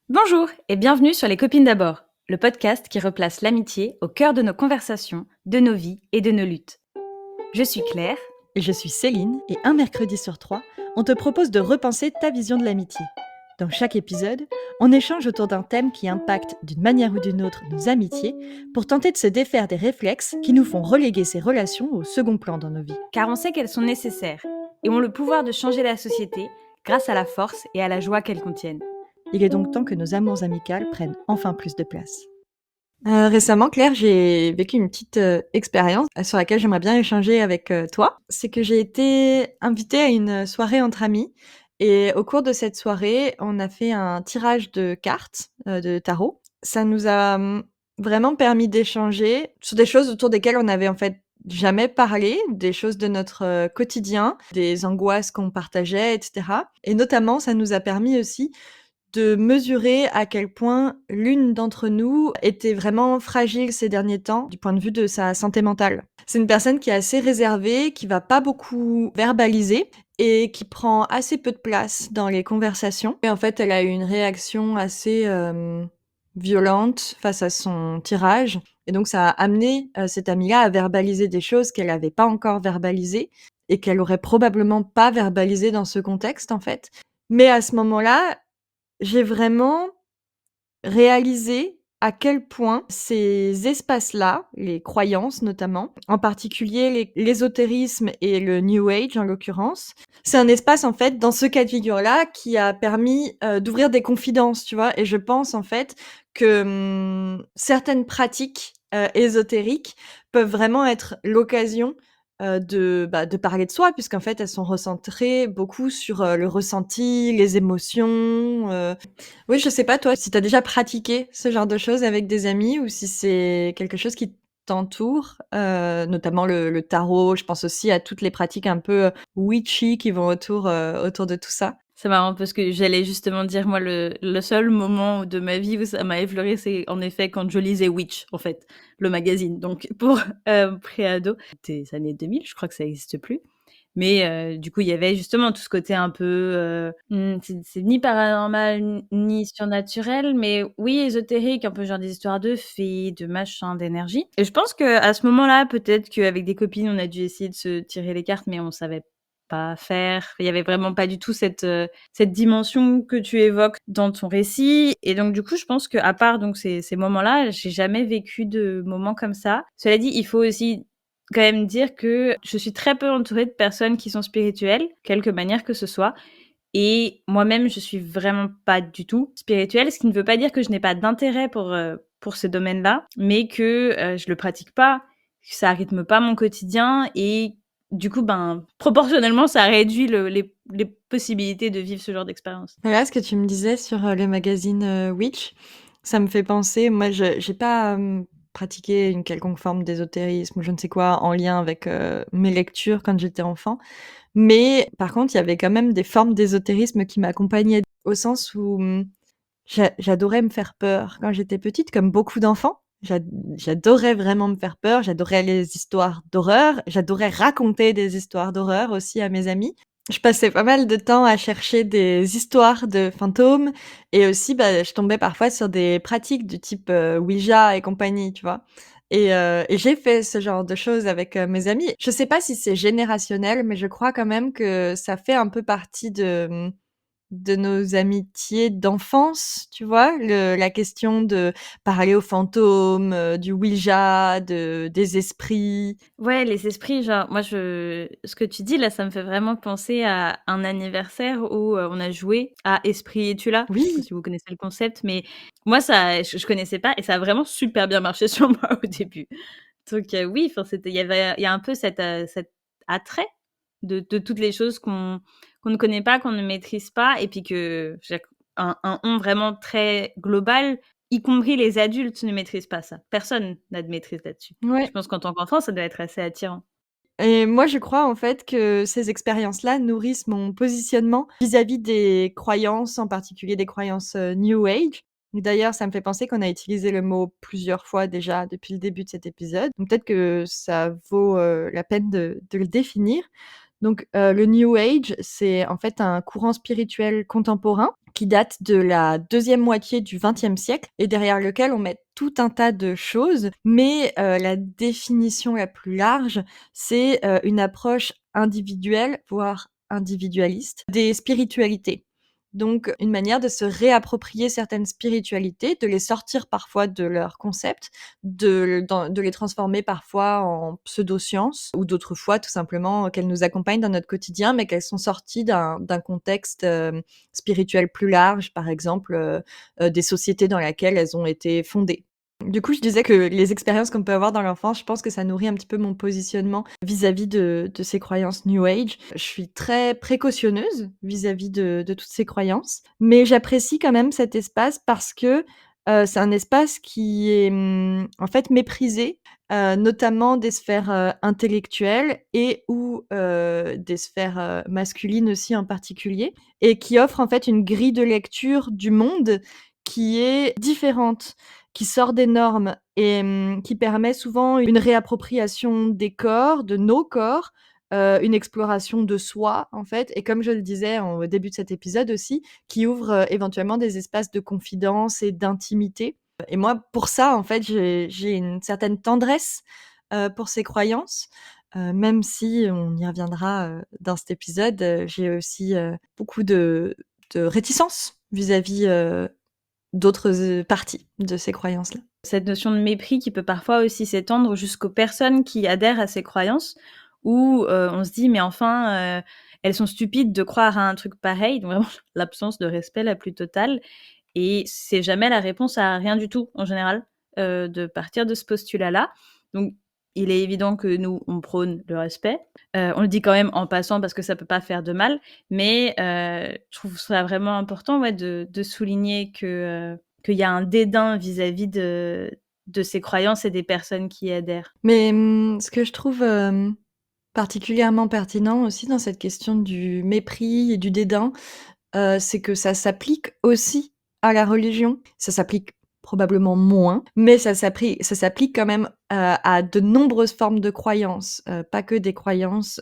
Bonjour et bienvenue sur Les Copines d'abord, le podcast qui replace l'amitié au cœur de nos conversations, de nos vies et de nos luttes. Je suis Claire. Et je suis Céline, et un mercredi sur trois, on te propose de repenser ta vision de l'amitié. Dans chaque épisode, on échange autour d'un thème qui impacte d'une manière ou d'une autre nos amitiés pour tenter de se défaire des réflexes qui nous font reléguer ces relations au second plan dans nos vies. Car on sait qu'elles sont nécessaires et ont le pouvoir de changer la société grâce à la force et à la joie qu'elles contiennent. Il est donc temps que nos amours amicales prennent enfin plus de place. Récemment, Claire, j'ai vécu une petite expérience sur laquelle j'aimerais bien échanger avec toi. C'est que j'ai été invitée à une soirée entre amis. Et au cours de cette soirée, on a fait un tirage de cartes de tarot. Ça nous a vraiment permis d'échanger sur des choses autour desquelles on n'avait en fait jamais parlé, des choses de notre quotidien, des angoisses qu'on partageait, etc. Et notamment, ça nous a permis aussi de mesurer à quel point l'une d'entre nous était vraiment fragile ces derniers temps, du point de vue de sa santé mentale. C'est une personne qui est assez réservée, qui va pas beaucoup verbaliser et qui prend assez peu de place dans les conversations. Et en fait, elle a eu une réaction assez violente face à son tirage. Et donc, ça a amené cette amie-là à verbaliser des choses qu'elle n'avait pas encore verbalisées et qu'elle aurait probablement pas verbalisées dans ce contexte, en fait. Mais à ce moment-là, j'ai vraiment réalisé à quel point ces espaces-là, les croyances notamment, en particulier l'ésotérisme et le New Age en l'occurrence, c'est un espace en fait dans ce cas de figure-là qui a permis d'ouvrir des confidences, tu vois. Et je pense en fait que certaines pratiques ésotériques peuvent vraiment être l'occasion de parler de soi, puisqu'en fait elles sont recentrées beaucoup sur le ressenti, les émotions. Oui, je sais pas toi, si tu as déjà pratiqué ce genre de choses avec des amis ou si c'est quelque chose qui t'entoure, notamment le tarot. Je pense aussi à toutes les pratiques un peu, witchy qui vont autour de tout ça. C'est marrant parce que j'allais justement dire, moi, le seul moment de ma vie où ça m'a effleuré, c'est en effet quand je lisais Witch, en fait, le magazine. Donc, pour préado, des années 2000, je crois que ça n'existe plus. Mais du coup, il y avait justement tout ce côté un peu, c'est ni paranormal ni surnaturel, mais oui, ésotérique, un peu genre des histoires de fées, de machins, d'énergie. Et je pense qu'à ce moment-là, peut-être qu'avec des copines, on a dû essayer de se tirer les cartes, mais on savait pas faire. Il y avait vraiment pas du tout cette dimension que tu évoques dans ton récit. Et donc, du coup, je pense qu'à part donc ces moments-là, j'ai jamais vécu de moments comme ça. Cela dit, il faut aussi quand même dire que je suis très peu entourée de personnes qui sont spirituelles, quelque manière que ce soit. Et moi-même, je suis vraiment pas du tout spirituelle, ce qui ne veut pas dire que je n'ai pas d'intérêt pour ce domaine-là, mais que je le pratique pas, que ça rythme pas mon quotidien et du coup, ben, proportionnellement, ça réduit les possibilités de vivre ce genre d'expérience. Voilà, ce que tu me disais sur le magazine Witch, ça me fait penser, moi j'ai pas pratiqué une quelconque forme d'ésotérisme ou je ne sais quoi en lien avec mes lectures quand j'étais enfant. Mais par contre, il y avait quand même des formes d'ésotérisme qui m'accompagnaient, au sens où j'adorais me faire peur quand j'étais petite, comme beaucoup d'enfants. J'adorais vraiment me faire peur, j'adorais les histoires d'horreur, j'adorais raconter des histoires d'horreur aussi à mes amis. Je passais pas mal de temps à chercher des histoires de fantômes et aussi, je tombais parfois sur des pratiques du type Ouija et compagnie, tu vois. Et j'ai fait ce genre de choses avec mes amis. Je sais pas si c'est générationnel, mais je crois quand même que ça fait un peu partie de nos amitiés d'enfance, tu vois? La question de parler aux fantômes, du Ouija, des esprits. Ouais, les esprits, genre, moi, ce que tu dis là, ça me fait vraiment penser à un anniversaire où on a joué à Esprit es-tu là? Je sais pas Oui, si vous connaissez le concept, mais moi, ça, je connaissais pas et ça a vraiment super bien marché sur moi au début. Donc oui, enfin, il y a un peu cet attrait de toutes les choses qu'on ne connaît pas, qu'on ne maîtrise pas et puis que je veux dire un on vraiment très global, y compris les adultes ne maîtrisent pas ça. Personne n'a de maîtrise là-dessus. Je ouais. pense qu'en tant qu'enfant, ça doit être assez attirant. Et moi, je crois, en fait, que ces expériences-là nourrissent mon positionnement vis-à-vis des croyances, en particulier des croyances, New Age. D'ailleurs, ça me fait penser qu'on a utilisé le mot plusieurs fois déjà depuis le début de cet épisode. Donc peut-être que ça vaut, la peine de le définir. Donc, le New Age, c'est en fait un courant spirituel contemporain qui date de la deuxième moitié du XXe siècle et derrière lequel on met tout un tas de choses. Mais, la définition la plus large, c'est, une approche individuelle, voire individualiste, des spiritualités. Donc une manière de se réapproprier certaines spiritualités, de les sortir parfois de leur concept, de les transformer parfois en pseudo-sciences ou d'autres fois tout simplement qu'elles nous accompagnent dans notre quotidien, mais qu'elles sont sorties d'un contexte, spirituel plus large, par exemple, des sociétés dans laquelle elles ont été fondées. Du coup, je disais que les expériences qu'on peut avoir dans l'enfance, je pense que ça nourrit un petit peu mon positionnement vis-à-vis de ces croyances New Age. Je suis très précautionneuse vis-à-vis de toutes ces croyances, mais j'apprécie quand même cet espace parce que, c'est un espace qui est, en fait méprisé, notamment des sphères, intellectuelles et ou, des sphères, masculines aussi en particulier et qui offre en fait une grille de lecture du monde qui est différente, qui sort des normes et qui permet souvent une réappropriation des corps, de nos corps, une exploration de soi, en fait et comme je le disais au début de cet épisode aussi, qui ouvre, éventuellement des espaces de confidence et d'intimité et moi, pour ça, en fait, j'ai une certaine tendresse, pour ces croyances, même si on y reviendra, dans cet épisode, j'ai aussi, beaucoup de réticence vis-à-vis, d'autres, parties de ces croyances-là. Cette notion de mépris qui peut parfois aussi s'étendre jusqu'aux personnes qui adhèrent à ces croyances où, on se dit: «Mais enfin, elles sont stupides de croire à un truc pareil», donc vraiment l'absence de respect la plus totale et c'est jamais la réponse à rien du tout en général, de partir de ce postulat-là. Donc il est évident que nous, on prône le respect. On le dit quand même en passant parce que ça peut pas faire de mal, mais je trouve ça vraiment important, ouais, de souligner que, qu'il y a un dédain vis-à-vis de ces croyances et des personnes qui y adhèrent. Mais, ce que je trouve, particulièrement pertinent aussi dans cette question du mépris et du dédain, c'est que ça s'applique aussi à la religion. Ça s'applique probablement moins, mais ça s'applique quand même, à de nombreuses formes de croyances, pas que des croyances,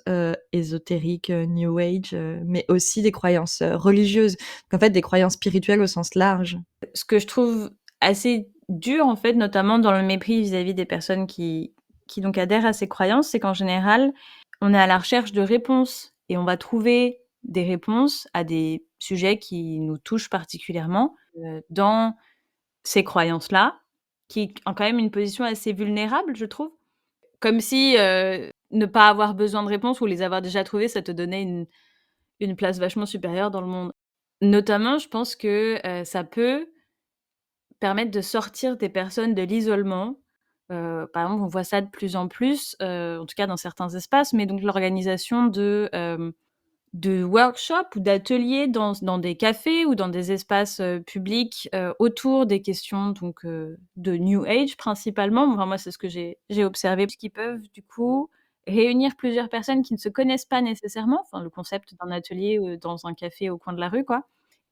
ésotériques, new age, mais aussi des croyances, religieuses. En fait, des croyances spirituelles au sens large. Ce que je trouve assez dur, en fait, notamment dans le mépris vis-à-vis des personnes qui donc adhèrent à ces croyances, c'est qu'en général, on est à la recherche de réponses et on va trouver des réponses à des sujets qui nous touchent particulièrement, dans ces croyances-là, qui ont quand même une position assez vulnérable, je trouve. Comme si, ne pas avoir besoin de réponses ou les avoir déjà trouvées, ça te donnait une place vachement supérieure dans le monde. Notamment, je pense que, ça peut permettre de sortir des personnes de l'isolement. Par exemple, on voit ça de plus en plus, en tout cas dans certains espaces, mais donc l'organisation de workshops ou d'ateliers dans des cafés ou dans des espaces, publics, autour des questions donc, de New Age principalement. Enfin moi, c'est ce que j'ai observé, puisqu'ils peuvent du coup réunir plusieurs personnes qui ne se connaissent pas nécessairement, enfin le concept d'un atelier, dans un café au coin de la rue quoi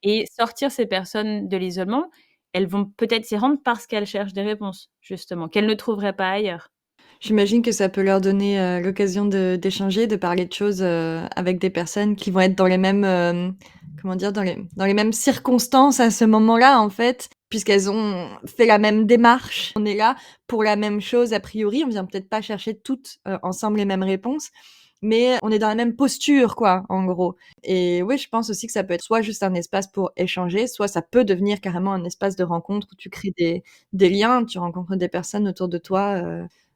et sortir ces personnes de l'isolement. Elles vont peut-être s'y rendre parce qu'elles cherchent des réponses, justement, qu'elles ne trouveraient pas ailleurs. J'imagine que ça peut leur donner, l'occasion d'échanger, de parler de choses, avec des personnes qui vont être dans les mêmes, comment dire? Dans les mêmes circonstances à ce moment-là, en fait, puisqu'elles ont fait la même démarche. On est là pour la même chose a priori, on vient peut-être pas chercher toutes, ensemble les mêmes réponses, mais on est dans la même posture quoi, en gros et oui, je pense aussi que ça peut être soit juste un espace pour échanger, soit ça peut devenir carrément un espace de rencontre où tu crées des liens, tu rencontres des personnes autour de toi,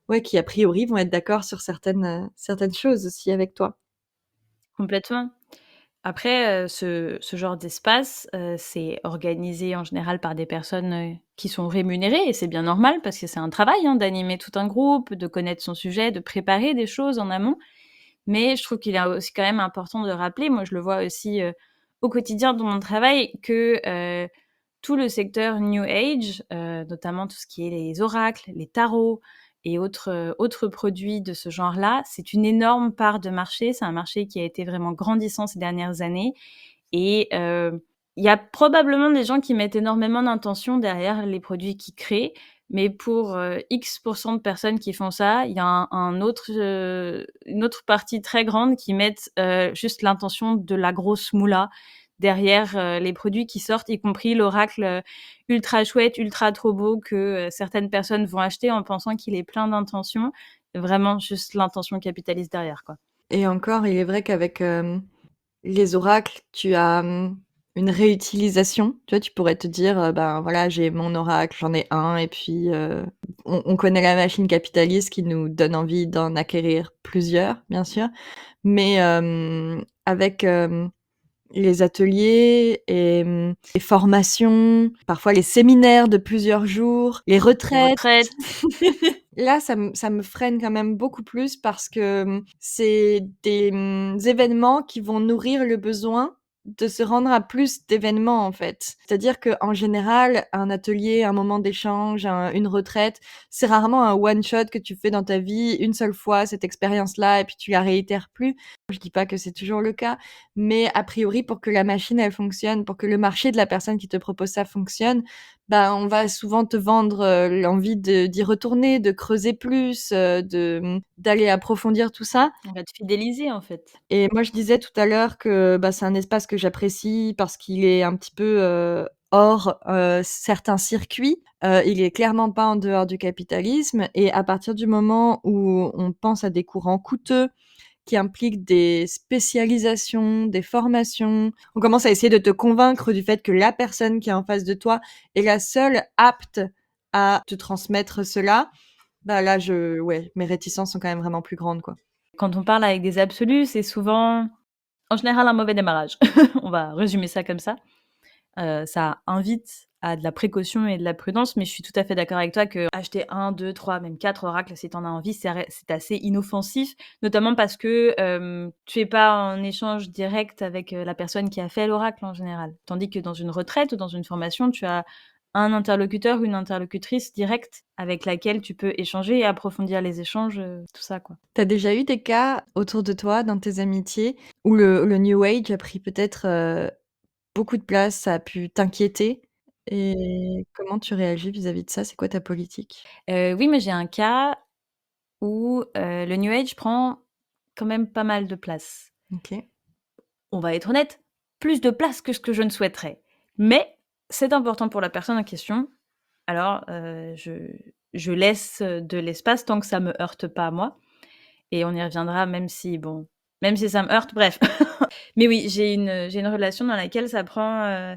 ouais, qui a priori vont être d'accord sur certaines choses aussi avec toi. Complètement. Après, ce genre d'espace, c'est organisé en général par des personnes, qui sont rémunérées et c'est bien normal parce que c'est un travail, hein, d'animer tout un groupe, de connaître son sujet, de préparer des choses en amont. Mais je trouve qu'il est aussi quand même important de rappeler, moi je le vois aussi, au quotidien dans mon travail, que, tout le secteur New Age, notamment tout ce qui est les oracles, les tarots et autres produits de ce genre-là, c'est une énorme part de marché. C'est un marché qui a été vraiment grandissant ces dernières années et il y a probablement des gens qui mettent énormément d'intention derrière les produits qu'ils créent, Mais pour X% de personnes qui font ça, il y a une autre partie très grande qui mettent juste l'intention de la grosse moula derrière les produits qui sortent, y compris l'oracle ultra chouette, ultra trop beau que certaines personnes vont acheter en pensant qu'il est plein d'intentions. Vraiment juste l'intention capitaliste derrière, quoi. Et encore, il est vrai qu'avec les oracles, tu as une réutilisation. Tu vois, tu pourrais te dire, ben voilà, j'ai mon oracle, j'en ai un, et puis on connaît la machine capitaliste qui nous donne envie d'en acquérir plusieurs, bien sûr. Mais avec les ateliers et les formations, parfois les séminaires de plusieurs jours, les Les retraites. retraites. Là, ça me freine quand même beaucoup plus parce que c'est des événements qui vont nourrir le besoin de se rendre à plus d'événements, en fait. C'est-à-dire qu'en général, un atelier, un moment d'échange, une retraite, c'est rarement un one shot que tu fais dans ta vie une seule fois, cette expérience-là, et puis tu la réitères plus. Je dis pas que c'est toujours le cas, mais a priori, pour que la machine, elle fonctionne, pour que le marché de la personne qui te propose ça fonctionne, bah, on va souvent te vendre l'envie d'y retourner, de creuser plus, d'aller approfondir tout ça. On va te fidéliser, en fait. Et moi, je disais tout à l'heure que bah, c'est un espace que j'apprécie parce qu'il est un petit peu hors certains circuits. Il est clairement pas en dehors du capitalisme. Et à partir du moment où on pense à des courants coûteux, qui impliquent des spécialisations, des formations. On commence à essayer de te convaincre du fait que la personne qui est en face de toi est la seule apte à te transmettre cela. Bah là, ouais, mes réticences sont quand même vraiment plus grandes, quoi. Quand on parle avec des absolus, c'est souvent, en général, un mauvais démarrage. On va résumer ça comme ça. Ça invite à de la précaution et de la prudence, mais je suis tout à fait d'accord avec toi que acheter 1, 2, 3, même 4 oracles si tu en as envie, c'est assez inoffensif, notamment parce que tu fais pas un échange direct avec la personne qui a fait l'oracle en général. Tandis que dans une retraite ou dans une formation, tu as un interlocuteur, une interlocutrice directe avec laquelle tu peux échanger et approfondir les échanges, tout ça, quoi. T'as déjà eu des cas autour de toi, dans tes amitiés, où le New Age a pris peut-être beaucoup de place, ça a pu t'inquiéter? Et comment tu réagis vis-à-vis de ça? C'est quoi ta politique? Oui, mais j'ai un cas où le New Age prend quand même pas mal de place. OK. On va être honnête, plus de place que ce que je ne souhaiterais. Mais c'est important pour la personne en question. Alors, je laisse de l'espace tant que ça me heurte pas à moi. Et on y reviendra, même si, bon, même si ça me heurte, bref. Mais oui, j'ai une relation dans laquelle ça prend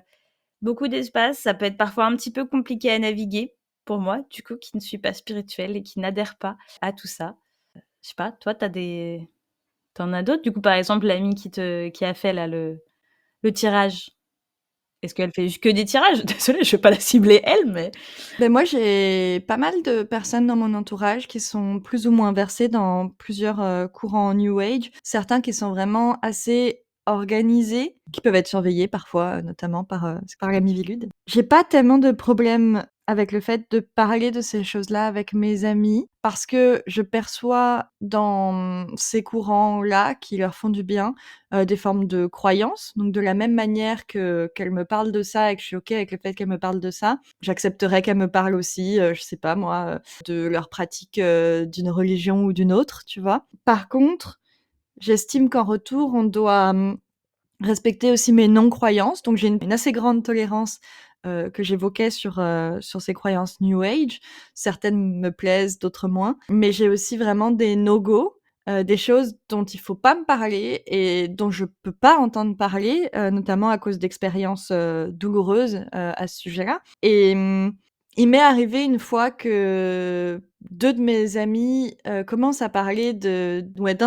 beaucoup d'espace. Ça peut être parfois un petit peu compliqué à naviguer pour moi, du coup, qui ne suis pas spirituelle et qui n'adhère pas à tout ça. Je sais pas, toi, t'en as d'autres? Du coup, par exemple, l'amie qui a fait là le tirage. Est-ce qu'elle fait que des tirages? Désolée, je vais pas la cibler elle, mais Ben moi, j'ai pas mal de personnes dans mon entourage qui sont plus ou moins versées dans plusieurs courants New Age. Certains qui sont vraiment assez organisés, qui peuvent être surveillés parfois, notamment par la Mivilude. J'ai pas tellement de problèmes avec le fait de parler de ces choses-là avec mes amis, parce que je perçois dans ces courants-là qui leur font du bien, des formes de croyances. Donc de la même manière qu'elle me parle de ça et que je suis OK avec le fait qu'elle me parle de ça, j'accepterais qu'elle me parle aussi, je sais pas moi, de leur pratique, d'une religion ou d'une autre, tu vois? Par contre, j'estime qu'en retour, on doit, respecter aussi mes non-croyances. Donc j'ai une assez grande tolérance, que j'évoquais sur ces croyances New Age. Certaines me plaisent, d'autres moins. Mais j'ai aussi vraiment des no-go, des choses dont il faut pas me parler et dont je peux pas entendre parler, notamment à cause d'expériences, douloureuses, à ce sujet-là. Et il m'est arrivé une fois que 2 de mes amis, commencent à parler d'un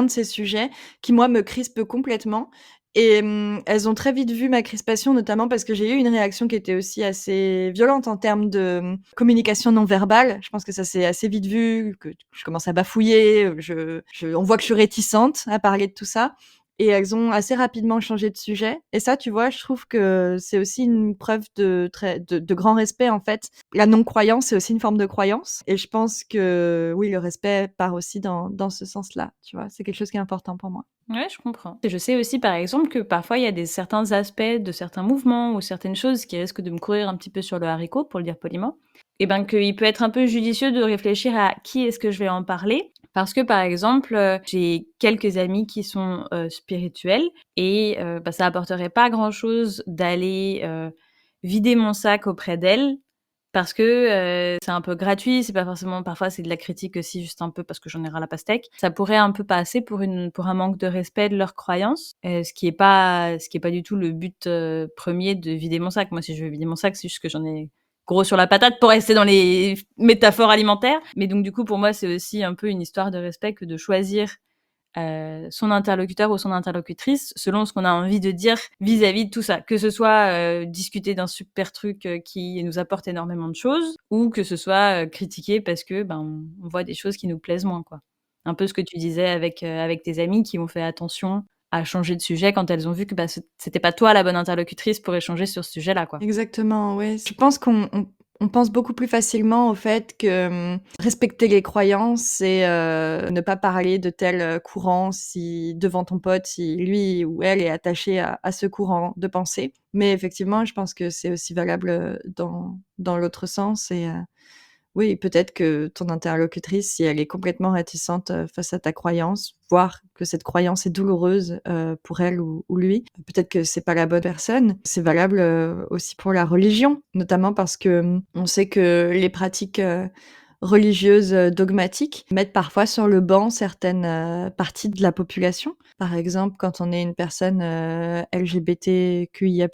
de ces sujets qui, moi, me crispe complètement. Et elles ont très vite vu ma crispation, notamment parce que j'ai eu une réaction qui était aussi assez violente en termes de communication non verbale. Je pense que ça s'est assez vite vu, que je commence à bafouiller, on voit que je suis réticente à parler de tout ça. et elles ont assez rapidement changé de sujet. Et ça, tu vois, je trouve que c'est aussi une preuve de grand respect, en fait. La non-croyance, c'est aussi une forme de croyance. Et je pense que, oui, le respect part aussi dans ce sens-là, tu vois. C'est quelque chose qui est important pour moi. Ouais, je comprends. Et je sais aussi, par exemple, que parfois, il y a certains aspects de certains mouvements ou certaines choses qui risquent de me courir un petit peu sur le haricot, pour le dire poliment. Et ben, qu'il peut être un peu judicieux de réfléchir à qui est-ce que je vais en parler. Parce que, par exemple, j'ai quelques amis qui sont spirituels et bah, ça apporterait pas grand-chose d'aller vider mon sac auprès d'elles parce que c'est un peu gratuit, c'est pas forcément, parfois c'est de la critique aussi, juste un peu parce que j'en ai ras la pastèque. Ça pourrait un peu passer pour un manque de respect de leurs croyances, ce qui est pas du tout le but premier de vider mon sac. Moi, si je veux vider mon sac, c'est juste que j'en ai gros sur la patate pour rester dans les métaphores alimentaires. Mais donc du coup, pour moi, c'est aussi un peu une histoire de respect que de choisir son interlocuteur ou son interlocutrice selon ce qu'on a envie de dire vis-à-vis de tout ça. Que ce soit discuter d'un super truc qui nous apporte énormément de choses, ou que ce soit critiquer parce que on voit des choses qui nous plaisent moins, quoi. Un peu ce que tu disais avec tes amis qui ont fait attention à changer de sujet quand elles ont vu que c'était pas toi la bonne interlocutrice pour échanger sur ce sujet-là, quoi. Exactement, ouais. Je pense qu'on pense beaucoup plus facilement au fait que, respecter les croyances, c'est, ne pas parler de tel, courant si devant ton pote, si lui ou elle est attaché à ce courant de pensée. Mais effectivement, je pense que c'est aussi valable, dans l'autre sens et oui, peut-être que ton interlocutrice, si elle est complètement réticente, face à ta croyance, voire que cette croyance est douloureuse, pour elle ou lui, peut-être que c'est pas la bonne personne. C'est valable, aussi pour la religion, notamment parce que, on sait que les pratiques, religieuses, dogmatiques mettent parfois sur le banc certaines, parties de la population. Par exemple, quand on est une personne, LGBTQIA+,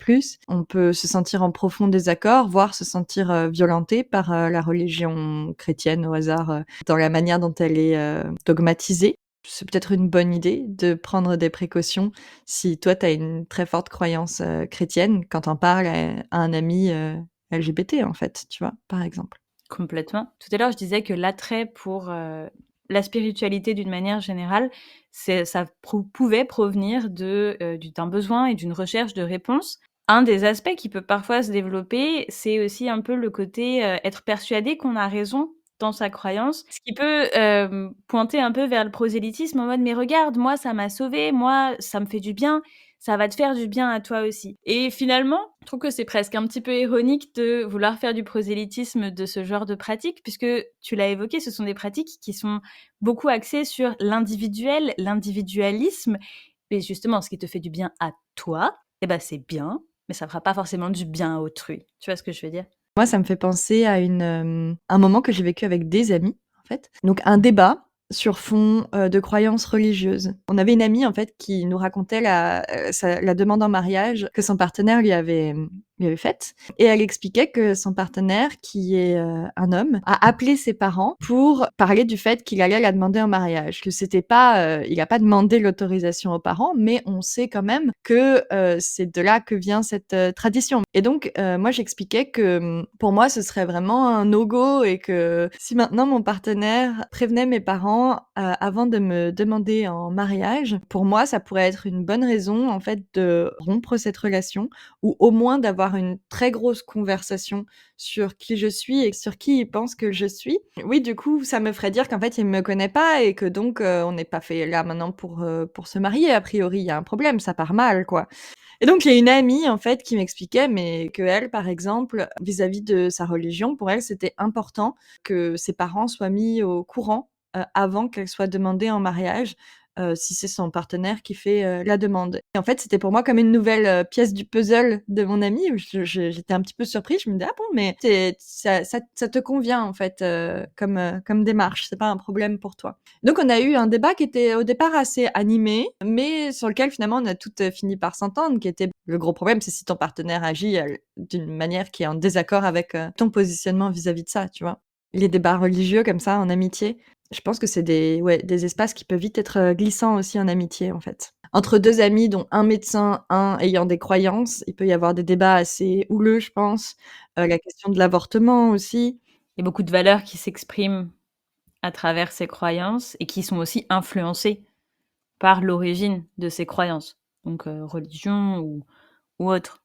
on peut se sentir en profond désaccord, voire se sentir, violenté par, la religion chrétienne au hasard, dans la manière dont elle est, dogmatisée. C'est peut-être une bonne idée de prendre des précautions si toi tu as une très forte croyance, chrétienne, quand tu en parles à un ami, LGBT en fait, tu vois? Par exemple. Complètement. Tout à l'heure, je disais que l'attrait pour la spiritualité d'une manière générale, ça pouvait provenir d'un besoin et d'une recherche de réponse. Un des aspects qui peut parfois se développer, c'est aussi un peu le côté être persuadé qu'on a raison dans sa croyance, ce qui peut pointer un peu vers le prosélytisme en mode mais regarde, moi ça m'a sauvé, moi ça me fait du bien, ça va te faire du bien à toi aussi. Et finalement, je trouve que c'est presque un petit peu ironique de vouloir faire du prosélytisme de ce genre de pratique, puisque tu l'as évoqué, ce sont des pratiques qui sont beaucoup axées sur l'individuel, l'individualisme. Et justement, ce qui te fait du bien à toi, eh ben c'est bien, mais ça fera pas forcément du bien à autrui. Tu vois ce que je veux dire? Moi, ça me fait penser à un moment que j'ai vécu avec des amis, en fait. Donc un débat sur fond, de croyances religieuses. On avait une amie, en fait, qui nous racontait la demande en mariage que son partenaire lui avait faite et elle expliquait que son partenaire, qui est, un homme, a appelé ses parents pour parler du fait qu'il allait la demander en mariage. Que c'était pas, il a pas demandé l'autorisation aux parents, mais on sait quand même que, c'est de là que vient cette, tradition. Et donc, moi j'expliquais que, pour moi ce serait vraiment un no-go et que si maintenant mon partenaire prévenait mes parents, avant de me demander en mariage, pour moi ça pourrait être une bonne raison en fait de rompre cette relation ou au moins d'avoir une très grosse conversation sur qui je suis et sur qui il pense que je suis. Oui, du coup, ça me ferait dire qu'en fait, il me connaît pas et que donc, on n'est pas fait là maintenant pour se marier. A priori, il y a un problème, ça part mal, quoi. Et donc j'ai une amie, en fait, qui m'expliquait, mais qu'elle, par exemple, vis-à-vis de sa religion, pour elle, c'était important que ses parents soient mis au courant, avant qu'elle soit demandée en mariage, si c'est son partenaire qui fait, la demande. Et en fait, c'était pour moi comme une nouvelle, pièce du puzzle de mon amie où j'étais un petit peu surprise. Je me disais: «Ah bon, mais ça te convient, en fait, comme démarche, c'est pas un problème pour toi?» Donc on a eu un débat qui était au départ assez animé, mais sur lequel finalement on a toutes, fini par s'entendre, qui était le gros problème, c'est si ton partenaire agit, d'une manière qui est en désaccord avec, ton positionnement vis-à-vis de ça, tu vois? Les débats religieux comme ça en amitié, je pense que c'est des espaces qui peuvent vite être, glissants aussi en amitié, en fait. Entre 2 amis dont un médecin, un ayant des croyances, il peut y avoir des débats assez houleux, je pense. La question de l'avortement aussi. Il y a beaucoup de valeurs qui s'expriment à travers ces croyances et qui sont aussi influencées par l'origine de ses croyances, donc religion ou autre.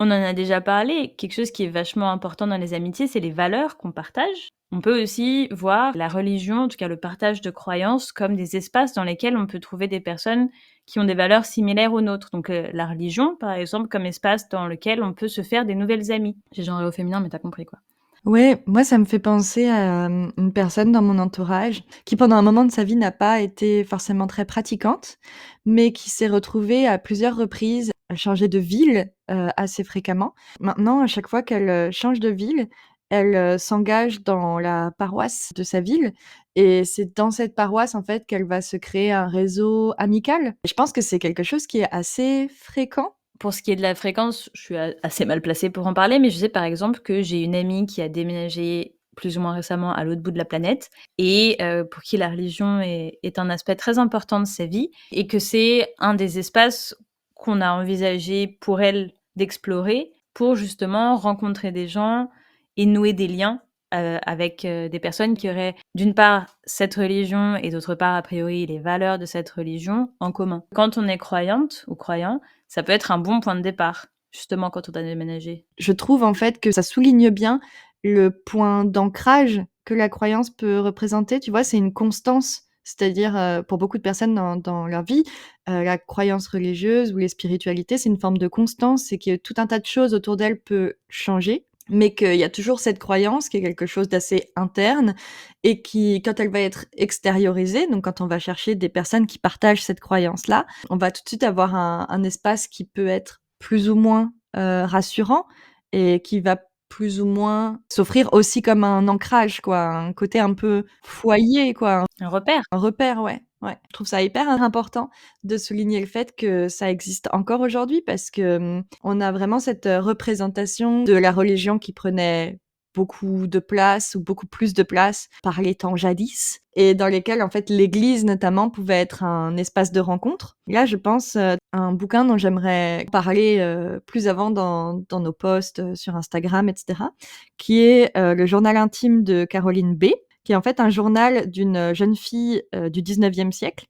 On en a déjà parlé, quelque chose qui est vachement important dans les amitiés, c'est les valeurs qu'on partage. On peut aussi voir la religion, en tout cas le partage de croyances, comme des espaces dans lesquels on peut trouver des personnes qui ont des valeurs similaires aux nôtres. Donc la religion, par exemple, comme espace dans lequel on peut se faire des nouvelles amies. J'ai genré au féminin, mais t'as compris quoi. Ouais, moi ça me fait penser à, une personne dans mon entourage qui pendant un moment de sa vie n'a pas été forcément très pratiquante, mais qui s'est retrouvée à plusieurs reprises à changer de ville, assez fréquemment. Maintenant, à chaque fois qu'elle, change de ville, elle, s'engage dans la paroisse de sa ville et c'est dans cette paroisse, en fait, qu'elle va se créer un réseau amical. Je pense que c'est quelque chose qui est assez fréquent. Pour ce qui est de la fréquence, je suis assez mal placée pour en parler, mais je sais par exemple que j'ai une amie qui a déménagé plus ou moins récemment à l'autre bout de la planète et pour qui la religion est un aspect très important de sa vie et que c'est un des espaces qu'on a envisagé pour elle d'explorer pour justement rencontrer des gens et nouer des liens avec des personnes qui auraient d'une part cette religion et d'autre part a priori les valeurs de cette religion en commun. Quand on est croyante ou croyant, ça peut être un bon point de départ, justement quand on a déménagé. Je trouve en fait que ça souligne bien le point d'ancrage que la croyance peut représenter. Tu vois, c'est une constance. C'est-à-dire, pour beaucoup de personnes dans leur vie, la croyance religieuse ou les spiritualités, c'est une forme de constance. C'est que tout un tas de choses autour d'elles peut changer, mais qu'il y a toujours cette croyance qui est quelque chose d'assez interne et qui, quand elle va être extériorisée, donc quand on va chercher des personnes qui partagent cette croyance-là, on va tout de suite avoir un espace qui peut être plus ou moins rassurant et qui va plus ou moins s'offrir aussi comme un ancrage quoi, un côté un peu foyer quoi, Un repère. un repère, ouais, ouais. Je trouve ça hyper important de souligner le fait que ça existe encore aujourd'hui parce que, on a vraiment cette, représentation de la religion qui prenait beaucoup de place ou beaucoup plus de place par les temps jadis et dans lesquels, en fait, l'église notamment pouvait être un espace de rencontre. Là, je pense, à un bouquin dont j'aimerais parler, plus avant dans nos posts, sur Instagram et cetera, qui est, Le journal intime de Caroline B, qui est en fait un journal d'une jeune fille du 19e siècle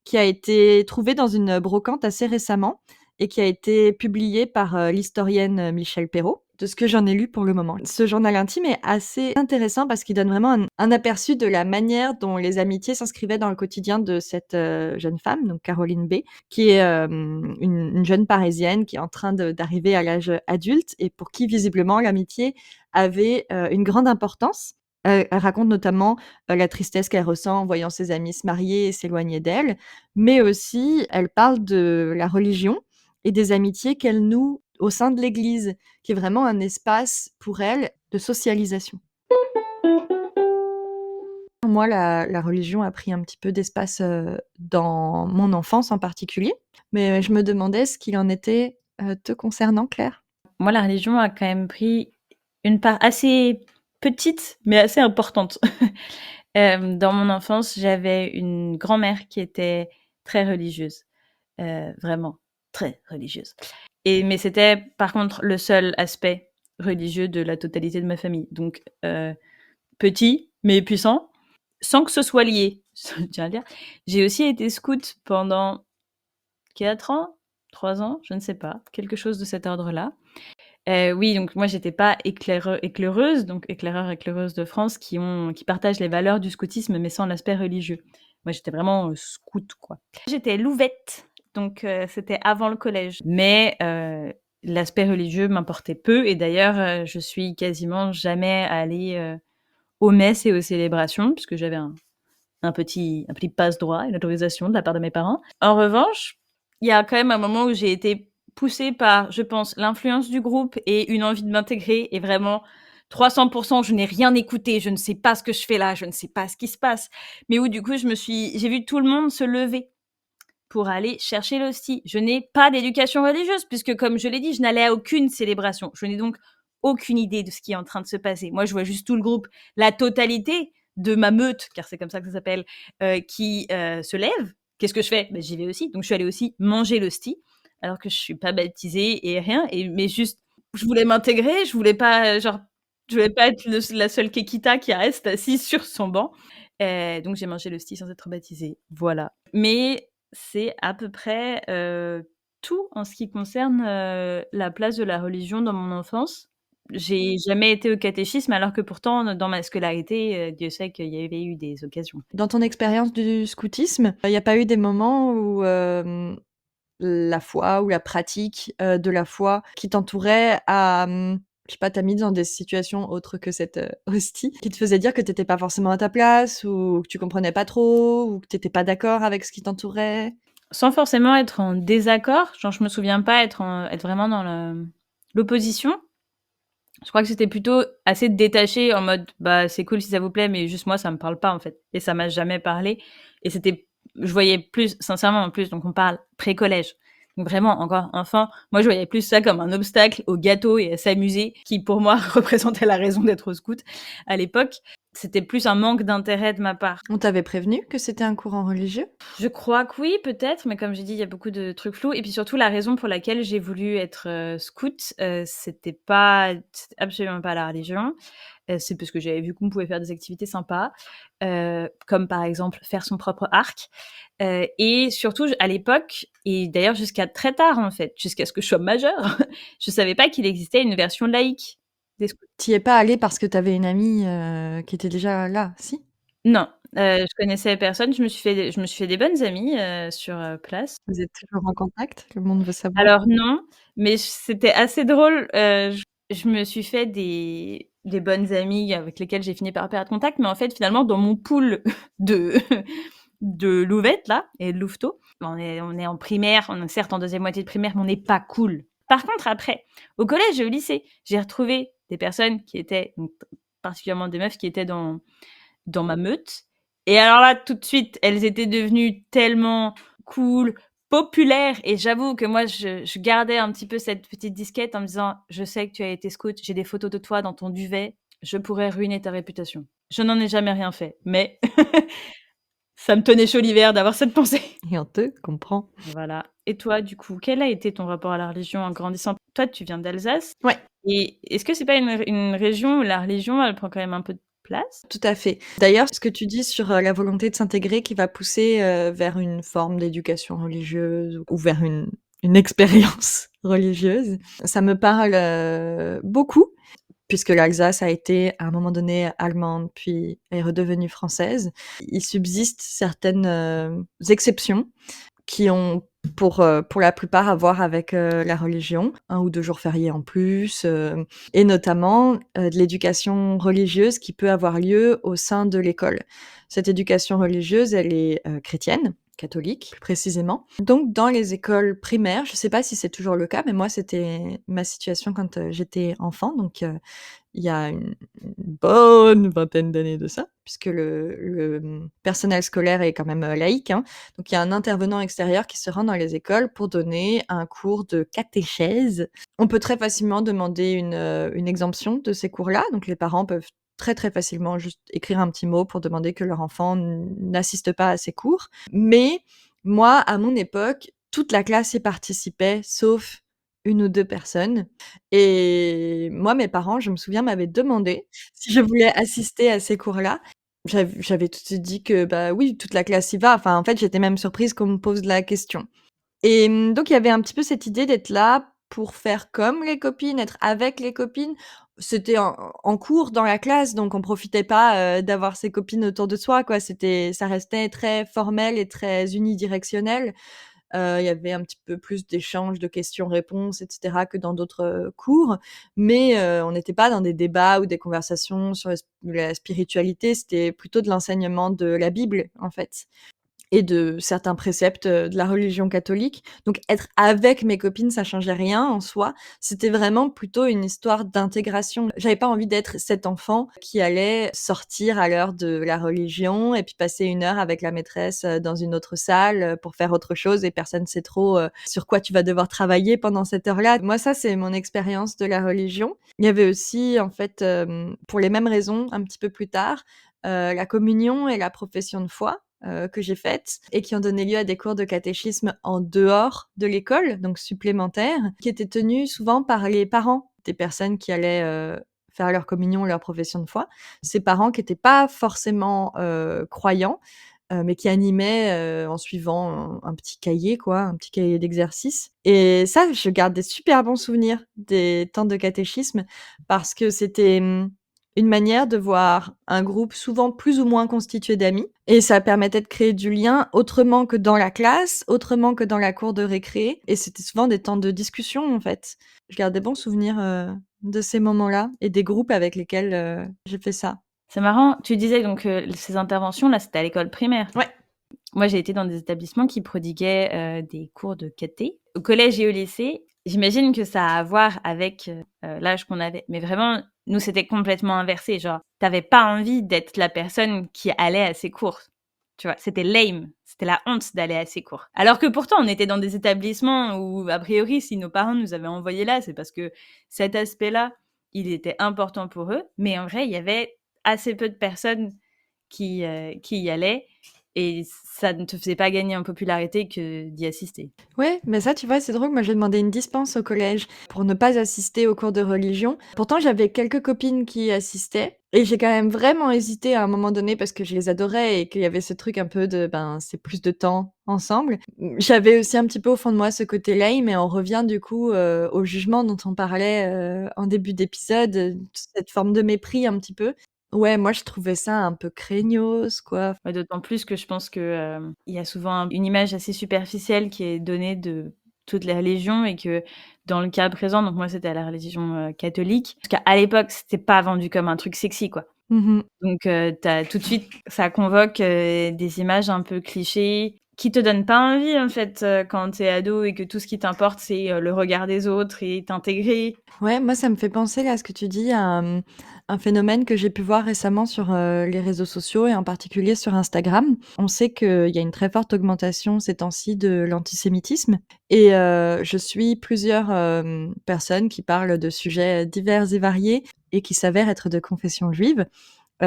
qui a été trouvée dans une brocante assez récemment et qui a été publié par l'historienne Michèle Perrault, de ce que j'en ai lu pour le moment. Ce journal intime est assez intéressant parce qu'il donne vraiment un aperçu de la manière dont les amitiés s'inscrivaient dans le quotidien de cette jeune femme, donc Caroline B, qui est une jeune Parisienne qui est en train d'arriver à l'âge adulte et pour qui visiblement l'amitié avait une grande importance. Elle raconte notamment, la tristesse qu'elle ressent en voyant ses amis se marier et s'éloigner d'elle, mais aussi elle parle de la religion et des amitiés qu'elle noue au sein de l'Église, qui est vraiment un espace pour elle de socialisation. Moi, la religion a pris un petit peu d'espace, dans mon enfance en particulier, mais je me demandais ce qu'il en était, te concernant, Claire? Moi, la religion a quand même pris une part assez petite, mais assez importante. Dans mon enfance, j'avais une grand-mère qui était très religieuse, vraiment très religieuse. Mais c'était par contre le seul aspect religieux de la totalité de ma famille. Donc petit, mais puissant, sans que ce soit lié, je tiens à le dire. J'ai aussi été scout pendant 4 ans, 3 ans, je ne sais pas, quelque chose de cet ordre-là. Oui, donc moi j'étais pas éclaireuse, donc éclaireur, éclaireuse de France qui partagent les valeurs du scoutisme mais sans l'aspect religieux. Moi j'étais vraiment, scout quoi. J'étais louvette, donc c'était avant le collège. Mais l'aspect religieux m'importait peu et d'ailleurs, je suis quasiment jamais allée, aux messes et aux célébrations puisque j'avais un petit passe-droit, une autorisation de la part de mes parents. En revanche, il y a quand même un moment où j'ai été poussée par, je pense, l'influence du groupe et une envie de m'intégrer et vraiment 300%, je n'ai rien écouté, je ne sais pas ce que je fais là, je ne sais pas ce qui se passe. Mais où du coup, j'ai vu tout le monde se lever pour aller chercher l'hostie. Je n'ai pas d'éducation religieuse puisque, comme je l'ai dit, je n'allais à aucune célébration. Je n'ai donc aucune idée de ce qui est en train de se passer. Moi, je vois juste tout le groupe, la totalité de ma meute, car c'est comme ça que ça s'appelle, qui se lève. Qu'est-ce que je fais? J'y vais aussi. Donc, je suis allée aussi manger l'hostie, alors que je suis pas baptisée et rien. Mais juste, je voulais m'intégrer. Je voulais pas, je voulais pas être la seule Kekita qui reste assise sur son banc. Donc, j'ai mangé l'hostie sans être baptisée. Voilà. Mais c'est à peu près, tout en ce qui concerne, la place de la religion dans mon enfance. J'ai jamais été au catéchisme alors que pourtant, dans ma scolarité, Dieu sait qu'il y avait eu des occasions. Dans ton expérience du scoutisme, il y a pas eu des moments où, la foi ou la pratique, de la foi qui t'entourait je sais pas, t'a mis dans des situations autres que cette, hostie, qui te faisait dire que tu étais pas forcément à ta place ou que tu comprenais pas trop ou que tu étais pas d'accord avec ce qui t'entourait? Sans forcément être en désaccord, genre je me souviens pas être vraiment dans l'opposition. Je crois que c'était plutôt assez détaché en mode: «Bah, c'est cool si ça vous plaît, mais juste moi ça me parle pas en fait» et ça m'a jamais parlé et je voyais plus sincèrement en plus donc on parle pré-collège. Donc vraiment encore enfant, moi je voyais plus ça comme un obstacle au gâteau et à s'amuser qui pour moi représentait la raison d'être au scout à l'époque. C'était plus un manque d'intérêt de ma part. On t'avait prévenu que c'était un courant religieux? Je crois que oui, peut-être, mais comme j'ai dit, il y a beaucoup de trucs flous et puis surtout la raison pour laquelle j'ai voulu être, scout, c'était absolument pas la religion. C'est parce que j'avais vu qu'on pouvait faire des activités sympas, comme par exemple faire son propre arc, et surtout à l'époque et d'ailleurs jusqu'à très tard en fait, jusqu'à ce que je sois majeure, je savais pas qu'il existait une version laïque des scouts. Tu y es pas allée parce que tu avais une amie, qui était déjà là, si? Non, je connaissais personne, je me suis fait des bonnes amies, sur, place. Vous êtes toujours en contact? Le monde veut savoir. Alors non, mais c'était assez drôle, je me suis fait des bonnes amies avec lesquelles j'ai fini par perdre contact, mais en fait, finalement, dans mon pool de de louvettes là et de louveteaux, on est en primaire, on est certes en deuxième moitié de primaire, mais on n'est pas cool. Par contre après, au collège et au lycée, j'ai retrouvé des personnes qui étaient donc particulièrement des meufs qui étaient dans ma meute. Et alors là, tout de suite, elles étaient devenues tellement cool, populaires. Et j'avoue que moi, je gardais un petit peu cette petite disquette en me disant, je sais que tu as été scout, j'ai des photos de toi dans ton duvet, je pourrais ruiner ta réputation. Je n'en ai jamais rien fait, mais ça me tenait chaud l'hiver d'avoir cette pensée. Et on te comprend. Voilà. Et toi, du coup, quel a été ton rapport à la religion en grandissant? Toi, tu viens d'Alsace. Ouais. Et est-ce que c'est pas une région où la religion, elle prend quand même un peu de place? Tout à fait. D'ailleurs, ce que tu dis sur, la volonté de s'intégrer qui va pousser, vers une forme d'éducation religieuse ou vers une expérience religieuse, ça me parle, beaucoup puisque l'Alsace a été à un moment donné allemande, puis est redevenue française. Il subsiste certaines, exceptions qui ont pour la plupart à voir avec, la religion, 1 ou 2 jours fériés en plus, et notamment, de l'éducation religieuse qui peut avoir lieu au sein de l'école. Cette éducation religieuse, elle est, chrétienne, catholique plus précisément. Donc dans les écoles primaires, je sais pas si c'est toujours le cas, mais moi c'était ma situation quand, j'étais enfant, donc il y a une bonne vingtaine d'années de ça, puisque personnel scolaire est quand même, laïque, hein. Donc il y a un intervenant extérieur qui se rend dans les écoles pour donner un cours de catéchèse. On peut très facilement demander une exemption de ces cours-là, donc les parents peuvent très, très facilement juste écrire un petit mot pour demander que leur enfant n'assiste pas à ces cours. Mais moi, à mon époque, toute la classe y participait, sauf 1 ou 2 personnes. Et moi, mes parents, je me souviens, m'avaient demandé si je voulais assister à ces cours-là. J'avais tout de suite dit que, bah, oui, toute la classe y va. Enfin, en fait, j'étais même surprise qu'on me pose la question. Et donc il y avait un petit peu cette idée d'être là pour faire comme les copines, être avec les copines. C'était en cours dans la classe, donc on profitait pas, d'avoir ses copines autour de soi, quoi. Ça restait très formel et très unidirectionnel. Il y avait un petit peu plus d'échanges de questions-réponses et cetera que dans d'autres, cours, mais on n'était pas dans des débats ou des conversations sur la spiritualité, c'était plutôt de l'enseignement de la Bible, en fait. Et de certains préceptes, de la religion catholique. Donc être avec mes copines, ça changeait rien en soi. C'était vraiment plutôt une histoire d'intégration. J'avais pas envie d'être cet enfant qui allait sortir à l'heure de la religion et puis passer 1 heure avec la maîtresse, dans une autre salle, pour faire autre chose et personne sait trop, sur quoi tu vas devoir travailler pendant cette heure-là. Moi, ça, c'est mon expérience de la religion. Il y avait aussi, en fait, pour les mêmes raisons, un petit peu plus tard, la communion et la profession de foi, que j'ai faites et qui ont donné lieu à des cours de catéchisme en dehors de l'école, donc supplémentaires, qui étaient tenus souvent par les parents des personnes qui allaient, faire leur communion, leur profession de foi. Ces parents qui étaient pas forcément, croyants, mais qui animait, en suivant un petit cahier quoi, un petit cahier d'exercices et ça, je garde des super bons souvenirs des temps de catéchisme parce que c'était, une manière de voir un groupe souvent plus ou moins constitué d'amis et ça permettait de créer du lien autrement que dans la classe, autrement que dans la cour de récré et c'était souvent des temps de discussion, en fait. Je garde des bons souvenirs, de ces moments-là et des groupes avec lesquels, j'ai fait ça. C'est marrant, tu disais donc, ces interventions là, c'était à l'école primaire? Ouais. Moi, j'ai été dans des établissements qui prodiguaient, des cours de caté. Au collège et au lycée, j'imagine que ça a à voir avec, l'âge qu'on avait. Mais vraiment, nous, c'était complètement inversé. Genre, tu avais pas envie d'être la personne qui allait à ces cours. Tu vois? C'était lame, c'était la honte d'aller à ces cours. Alors que pourtant, on était dans des établissements où, a priori, si nos parents nous avaient envoyés là, c'est parce que cet aspect-là, il était important pour eux. Mais en vrai, il y avait assez peu de personnes qui y allaient et ça ne te faisait pas gagner en popularité que d'y assister. Ouais, mais ça, tu vois, c'est drôle. Moi, j'ai demandé une dispense au collège pour ne pas assister aux cours de religion. Pourtant, j'avais quelques copines qui y assistaient et j'ai quand même vraiment hésité à un moment donné parce que je les adorais et qu'il y avait ce truc un peu de, ben, c'est plus de temps ensemble. J'avais aussi un petit peu au fond de moi ce côté lame mais on revient du coup, au jugement dont on parlait, en début d'épisode, cette forme de mépris un petit peu. Ouais, moi, je trouvais ça un peu craignos, quoi. Ouais, d'autant plus que je pense que, il y a souvent une image assez superficielle qui est donnée de toutes les religions et que dans le cas présent, donc moi, c'était à la religion, catholique, parce qu'à l'époque, c'était pas vendu comme un truc sexy, quoi. Mmh. Donc, tu tout de suite ça convoque, des images un peu clichés qui te donnent pas envie, en fait, quand tu es ado et que tout ce qui t'importe, c'est, le regard des autres et t'intégrer. Ouais, moi, ça me fait penser là, ce que tu dis à, un phénomène que j'ai pu voir récemment sur, les réseaux sociaux et en particulier sur Instagram. On sait qu'il y a une très forte augmentation ces temps-ci de l'antisémitisme et je suis plusieurs, personnes qui parlent de sujets divers et variés et qui s'avèrent être de confession juive.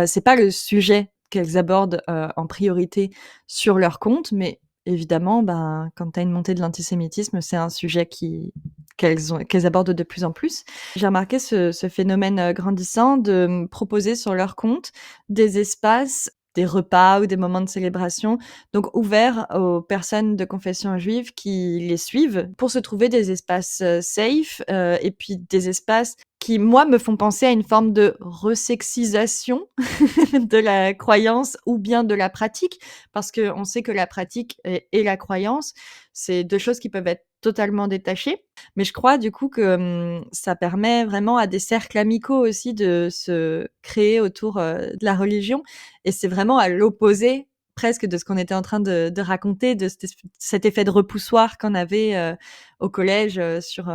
C'est pas le sujet qu'elles abordent, en priorité sur leur compte, mais évidemment, ben, quand tu as une montée de l'antisémitisme, c'est un sujet qu'elles abordent de plus en plus. J'ai remarqué ce phénomène, grandissant de, proposer sur leur compte des espaces, des repas ou des moments de célébration, donc ouverts aux personnes de confession juive qui les suivent pour se trouver des espaces, safe, et puis des espaces qui, moi, me font penser à une forme de resexisation de la croyance ou bien de la pratique. Parce qu'on sait que la pratique et la croyance, c'est 2 choses qui peuvent être totalement détachées. Mais je crois du coup que, ça permet vraiment à des cercles amicaux aussi de se créer autour, de la religion et c'est vraiment à l'opposé presque de ce qu'on était en train de raconter, de cet effet de repoussoir qu'on avait, au collège, sur,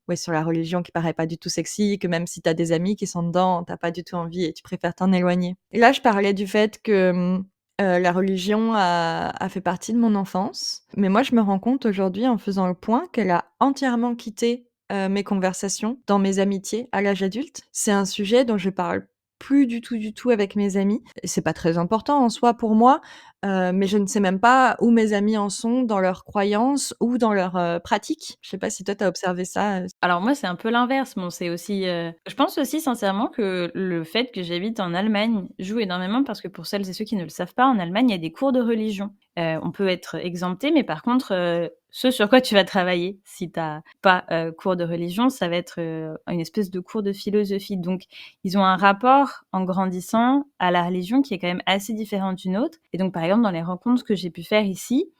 ouais, sur la religion qui paraît pas du tout sexy, que même si tu as des amis qui sont dedans, tu as pas du tout envie et tu préfères t'en éloigner. Et là, je parlais du fait que, la religion a fait partie de mon enfance, mais moi, je me rends compte aujourd'hui en faisant le point qu'elle a entièrement quitté, mes conversations dans mes amitiés à l'âge adulte. C'est un sujet dont je parle plus du tout avec mes amis et c'est pas très important en soi pour moi, mais je ne sais même pas où mes amis en sont dans leurs croyances ou dans leurs, pratiques. Je sais pas si toi tu as observé ça, Alors moi, c'est un peu l'inverse. Bon, c'est aussi, je pense aussi sincèrement que le fait que j'habite en Allemagne joue énormément parce que pour celles et ceux qui ne le savent pas, en Allemagne, il y a des cours de religion. On peut être exempté, mais par contre, ce sur quoi tu vas travailler si tu as pas, cours de religion, ça va être, une espèce de cours de philosophie. Donc ils ont un rapport, en grandissant, à la religion qui est quand même assez différent du nôtre et donc par exemple, dans les rencontres que j'ai pu faire ici,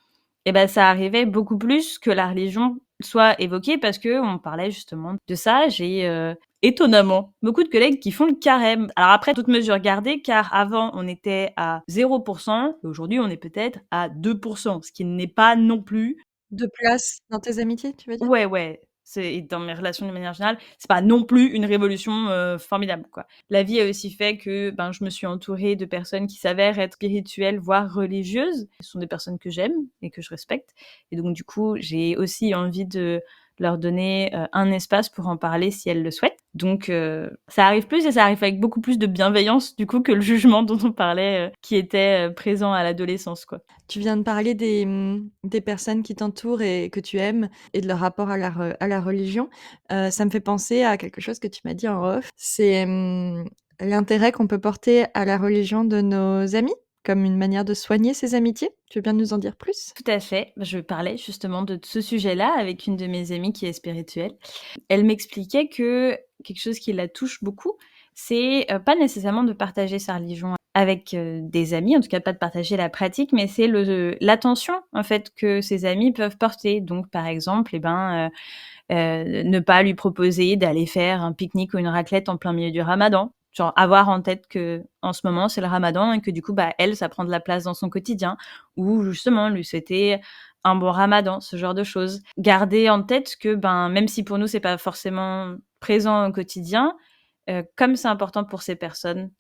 et ben ça arrivait beaucoup plus que la religion soit évoquée parce qu'on parlait justement de ça. J'ai, étonnamment, beaucoup de collègues qui font le carême. Alors après, toutes mesures gardées, car avant on était à 0 et aujourd'hui on est peut-être à 2 ce qui n'est pas non plus. de place dans tes amitiés, tu veux dire? Ouais, ouais, c'est dans mes relations de manière générale, c'est pas non plus une révolution, formidable, quoi. La vie a aussi fait que, ben, je me suis entourée de personnes qui s'avèrent être spirituelles, voire religieuses. Ce sont des personnes que j'aime et que je respecte et donc du coup, j'ai aussi envie de leur donner, un espace pour en parler si elles le souhaitent. Donc ça arrive plus et ça arrive avec beaucoup plus de bienveillance, du coup, que le jugement dont on parlait, qui était, présent à l'adolescence, quoi. Tu viens de parler des personnes qui t'entourent et que tu aimes et de leur rapport à la religion. Ça me fait penser à quelque chose que tu m'as dit en off. C'est, l'intérêt qu'on peut porter à la religion de nos amis comme une manière de soigner ses amitiés? Tu veux bien nous en dire plus? Tout à fait. Je parlais justement de ce sujet-là avec une de mes amies qui est spirituelle. Elle m'expliquait que quelque chose qui la touche beaucoup, c'est, pas nécessairement de partager sa religion avec, des amis, en tout cas pas de partager la pratique, mais c'est l'attention en fait que ses amis peuvent porter. Donc par exemple, ne pas lui proposer d'aller faire un pique-nique ou une raclette en plein milieu du ramadan. Genre avoir en tête que en ce moment c'est le ramadan et que du coup, elle, ça prend de la place dans son quotidien ou justement lui souhaiter un bon ramadan, ce genre de choses. Garder en tête que, même si pour nous c'est pas forcément présent au quotidien, comme c'est important pour ces personnes,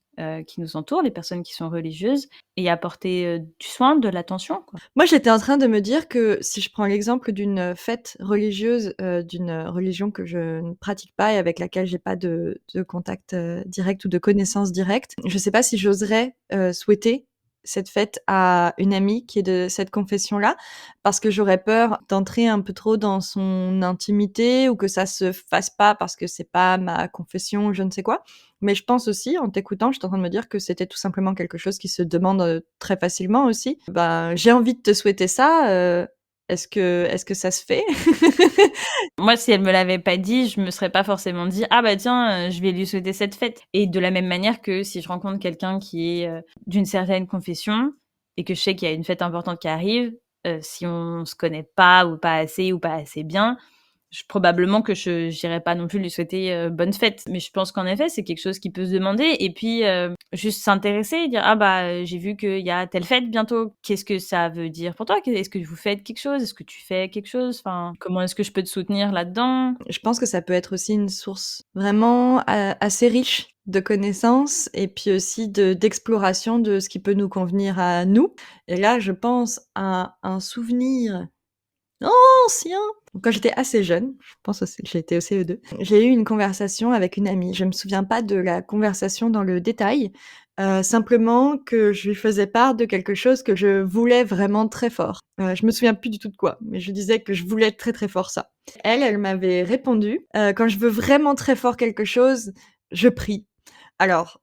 qui nous entourent, les personnes qui sont religieuses et apporter, du soin, de l'attention, quoi. Moi, j'étais en train de me dire que si je prends l'exemple d'une fête religieuse, d'une religion que je ne pratique pas et avec laquelle j'ai pas de contact, direct ou de connaissance directe, je sais pas si j'oserais, souhaiter cette fête à une amie qui est de cette confession-là, parce que j'aurais peur d'entrer un peu trop dans son intimité ou que ça se fasse pas parce que c'est pas ma confession ou je ne sais quoi. Mais je pense aussi, en t'écoutant, j'étais en train de me dire que c'était tout simplement quelque chose qui se demande, très facilement aussi. Ben, j'ai envie de te souhaiter ça, est-ce que ça se fait? Moi, si elle me l'avait pas dit, je me serais pas forcément dit: «Ah bah tiens, je vais lui souhaiter cette fête» et de la même manière que si je rencontre quelqu'un qui est, d'une certaine confession et que je sais qu'il y a une fête importante qui arrive, si on se connaît pas ou pas assez bien, probablement que je j'irai pas non plus lui souhaiter, bonne fête. Mais je pense qu'en effet, c'est quelque chose qui peut se demander et puis, juste s'intéresser, dire: «Ah j'ai vu qu'il y a telle fête bientôt. Qu'est-ce que ça veut dire pour toi? Est-ce que vous faites quelque chose? Est-ce que tu fais quelque chose? Enfin, comment est-ce que je peux te soutenir là-dedans?» Je pense que ça peut être aussi une source vraiment assez riche de connaissances et puis aussi d'exploration de ce qui peut nous convenir à nous. Et là, je pense à un souvenir ancien. Quand j'étais assez jeune, je pense aussi j'étais au CE2, j'ai eu une conversation avec une amie. Je me souviens pas de la conversation dans le détail, simplement que je lui faisais part de quelque chose que je voulais vraiment très fort. Je me souviens plus du tout de quoi, mais je disais que je voulais très, très fort ça. Elle m'avait répondu: «Quand je veux vraiment très fort quelque chose, je prie». Alors,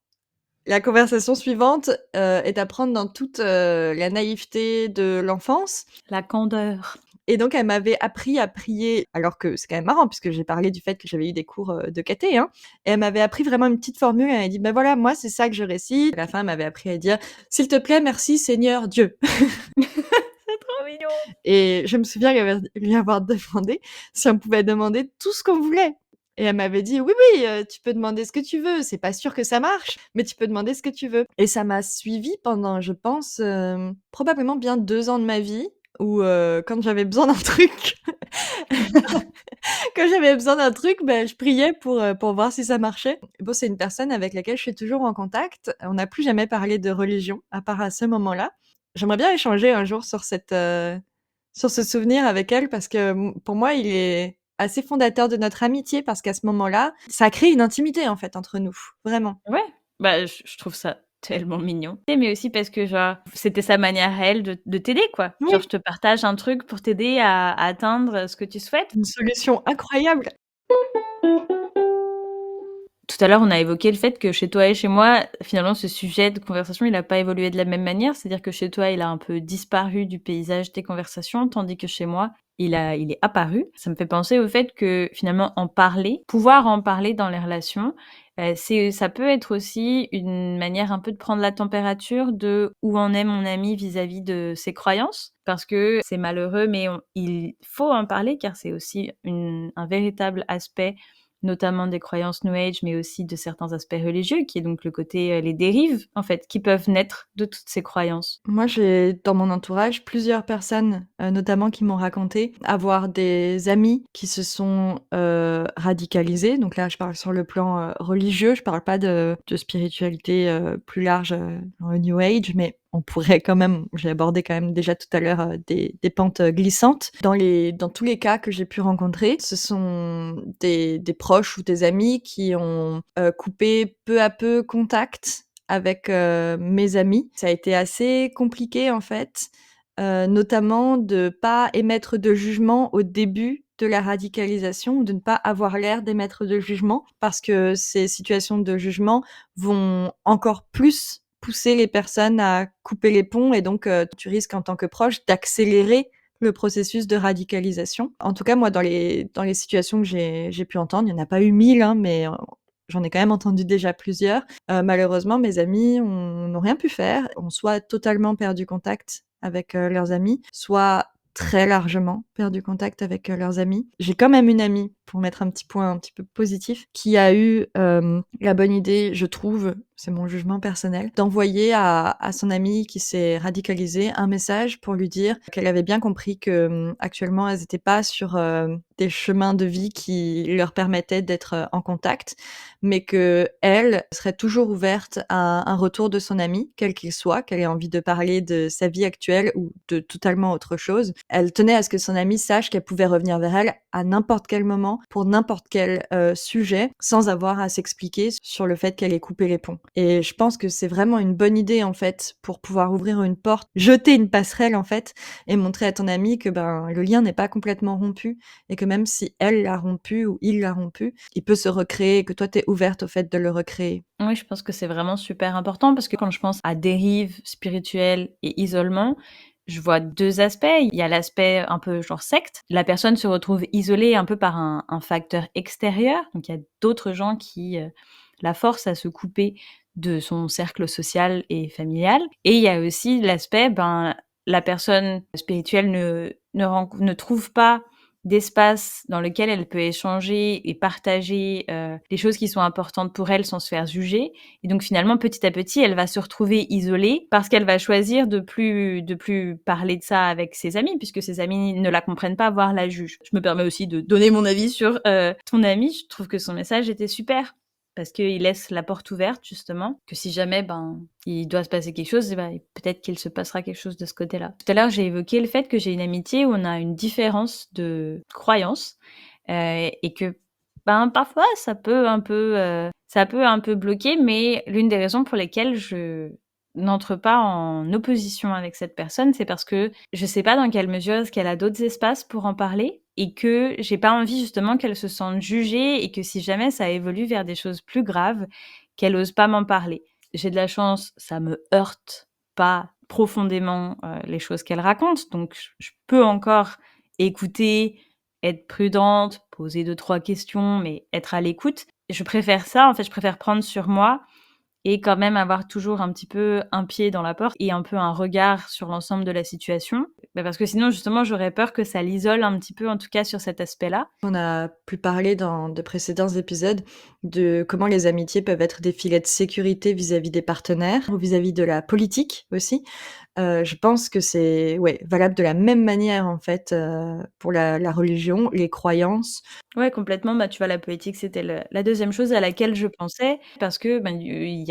la conversation suivante, est à prendre dans toute, la naïveté de l'enfance. La candeur. Et donc elle m'avait appris à prier, alors que c'est quand même marrant puisque j'ai parlé du fait que j'avais eu des cours, de caté, hein, et elle m'avait appris vraiment une petite formule. Elle m'a dit: «Bah, voilà, moi, c'est ça que je récite». À la fin, elle m'avait appris à dire: «S'il te plaît, merci Seigneur Dieu». C'est trop mignon! Et je me souviens lui avoir demandé si on pouvait demander tout ce qu'on voulait. Et elle m'avait dit: «Oui, oui, tu peux demander ce que tu veux, c'est pas sûr que ça marche, mais tu peux demander ce que tu veux». Et ça m'a suivie pendant, je pense, probablement bien 2 ans de ma vie où, quand j'avais besoin d'un truc quand j'avais besoin d'un truc, je priais pour voir si ça marchait. Bon, c'est une personne avec laquelle je suis toujours en contact. On n'a plus jamais parlé de religion, à part à ce moment-là. J'aimerais bien échanger un jour sur ce souvenir avec elle parce que, pour moi, il est assez fondateur de notre amitié parce qu'à ce moment-là, ça a créé une intimité, en fait, entre nous, vraiment. Ouais, je trouve ça tellement mignon. Mais aussi parce que genre, c'était sa manière à elle de t'aider, quoi. Genre, Oui, je te partage un truc pour t'aider à atteindre ce que tu souhaites. une solution incroyable. Tout à l'heure, on a évoqué le fait que chez toi et chez moi, finalement, ce sujet de conversation, il a pas évolué de la même manière. C'est-à-dire que chez toi, il a un peu disparu du paysage des conversations, tandis que chez moi, il est apparu. Ça me fait penser au fait que, finalement, pouvoir en parler dans les relations, ça peut être aussi une manière un peu de prendre la température de où en est mon ami vis-à-vis de ses croyances. Parce que c'est malheureux, mais il faut en parler car c'est aussi un véritable aspect notamment des croyances New Age, mais aussi de certains aspects religieux, qui est donc le côté, les dérives, en fait, qui peuvent naître de toutes ces croyances. Moi, j'ai dans mon entourage plusieurs personnes, notamment qui m'ont raconté avoir des amis qui se sont, radicalisés. Donc là, je parle sur le plan, religieux, je parle pas de spiritualité, plus large, dans le New Age, mais on pourrait quand même j'ai abordé quand même déjà tout à l'heure, des pentes, glissantes. Dans tous les cas que j'ai pu rencontrer, ce sont des proches ou des amis qui ont, coupé peu à peu contact avec, mes amis. Ça a été assez compliqué en fait, notamment de pas émettre de jugement au début de la radicalisation ou de ne pas avoir l'air d'émettre de jugement parce que ces situations de jugement vont encore plus pousser les personnes à couper les ponts et donc tu risques en tant que proche d'accélérer le processus de radicalisation. En tout cas, moi, dans les situations que j'ai pu entendre, il n'y en a pas eu 1000, hein, mais j'en ai quand même entendu déjà plusieurs. Malheureusement, mes amis n'ont rien pu faire, ont soit totalement perdu contact avec leurs amis, soit très largement perdu contact avec leurs amis. J'ai quand même une amie, pour mettre un petit point un petit peu positif, qui a eu la bonne idée, je trouve, c'est mon jugement personnel, d'envoyer à son amie qui s'est radicalisée un message pour lui dire qu'elle avait bien compris que actuellement elles n'étaient pas sur des chemins de vie qui leur permettaient d'être en contact, mais que elle serait toujours ouverte à un retour de son ami, quel qu'il soit, qu'elle ait envie de parler de sa vie actuelle ou de totalement autre chose. Elle tenait à ce que son amie sache qu'elle pouvait revenir vers elle à n'importe quel moment, pour n'importe quel sujet, sans avoir à s'expliquer sur le fait qu'elle ait coupé les ponts. Et je pense que c'est vraiment une bonne idée, en fait, pour pouvoir ouvrir une porte, jeter une passerelle, en fait, et montrer à ton ami que le lien n'est pas complètement rompu, et que même si elle l'a rompu ou il l'a rompu, il peut se recréer, et que toi, t'es ouverte au fait de le recréer. Oui, je pense que c'est vraiment super important parce que quand je pense à dérive spirituelle et isolement, je vois 2 aspects. Il y a l'aspect un peu genre secte. La personne se retrouve isolée un peu par un facteur extérieur. Donc il y a d'autres gens qui la forcent à se couper de son cercle social et familial. Et il y a aussi l'aspect, la personne spirituelle ne trouve pas d'espace dans lequel elle peut échanger et partager les choses qui sont importantes pour elle sans se faire juger. Et donc finalement, petit à petit, elle va se retrouver isolée parce qu'elle va choisir de plus parler de ça avec ses amis, puisque ses amis ne la comprennent pas, voire la jugent. Je me permets aussi de donner mon avis sur ton ami. Je trouve que son message était super parce qu'il laisse la porte ouverte, justement, que si jamais il doit se passer quelque chose, peut-être qu'il se passera quelque chose de ce côté-là. Tout à l'heure, j'ai évoqué le fait que j'ai une amitié où on a une différence de croyance et que parfois ça peut un peu bloquer, mais l'une des raisons pour lesquelles je n'entre pas en opposition avec cette personne, c'est parce que je sais pas dans quelle mesure est-ce qu'elle a d'autres espaces pour en parler et que j'ai pas envie justement qu'elle se sente jugée et que si jamais ça évolue vers des choses plus graves, qu'elle ose pas m'en parler. J'ai de la chance, ça me heurte pas profondément les choses qu'elle raconte, donc je peux encore écouter, être prudente, poser 2-3 questions, mais être à l'écoute. Je préfère ça, en fait, je préfère prendre sur moi et quand même avoir toujours un petit peu un pied dans la porte et un peu un regard sur l'ensemble de la situation. Parce que sinon, justement, j'aurais peur que ça l'isole un petit peu, en tout cas sur cet aspect-là. On a pu parler dans de précédents épisodes de comment les amitiés peuvent être des filets de sécurité vis-à-vis des partenaires ou vis-à-vis de la politique aussi. Je pense que c'est, ouais, valable de la même manière, en fait, pour la religion, les croyances. Ouais, complètement. Tu vois, la politique, c'était la deuxième chose à laquelle je pensais parce que,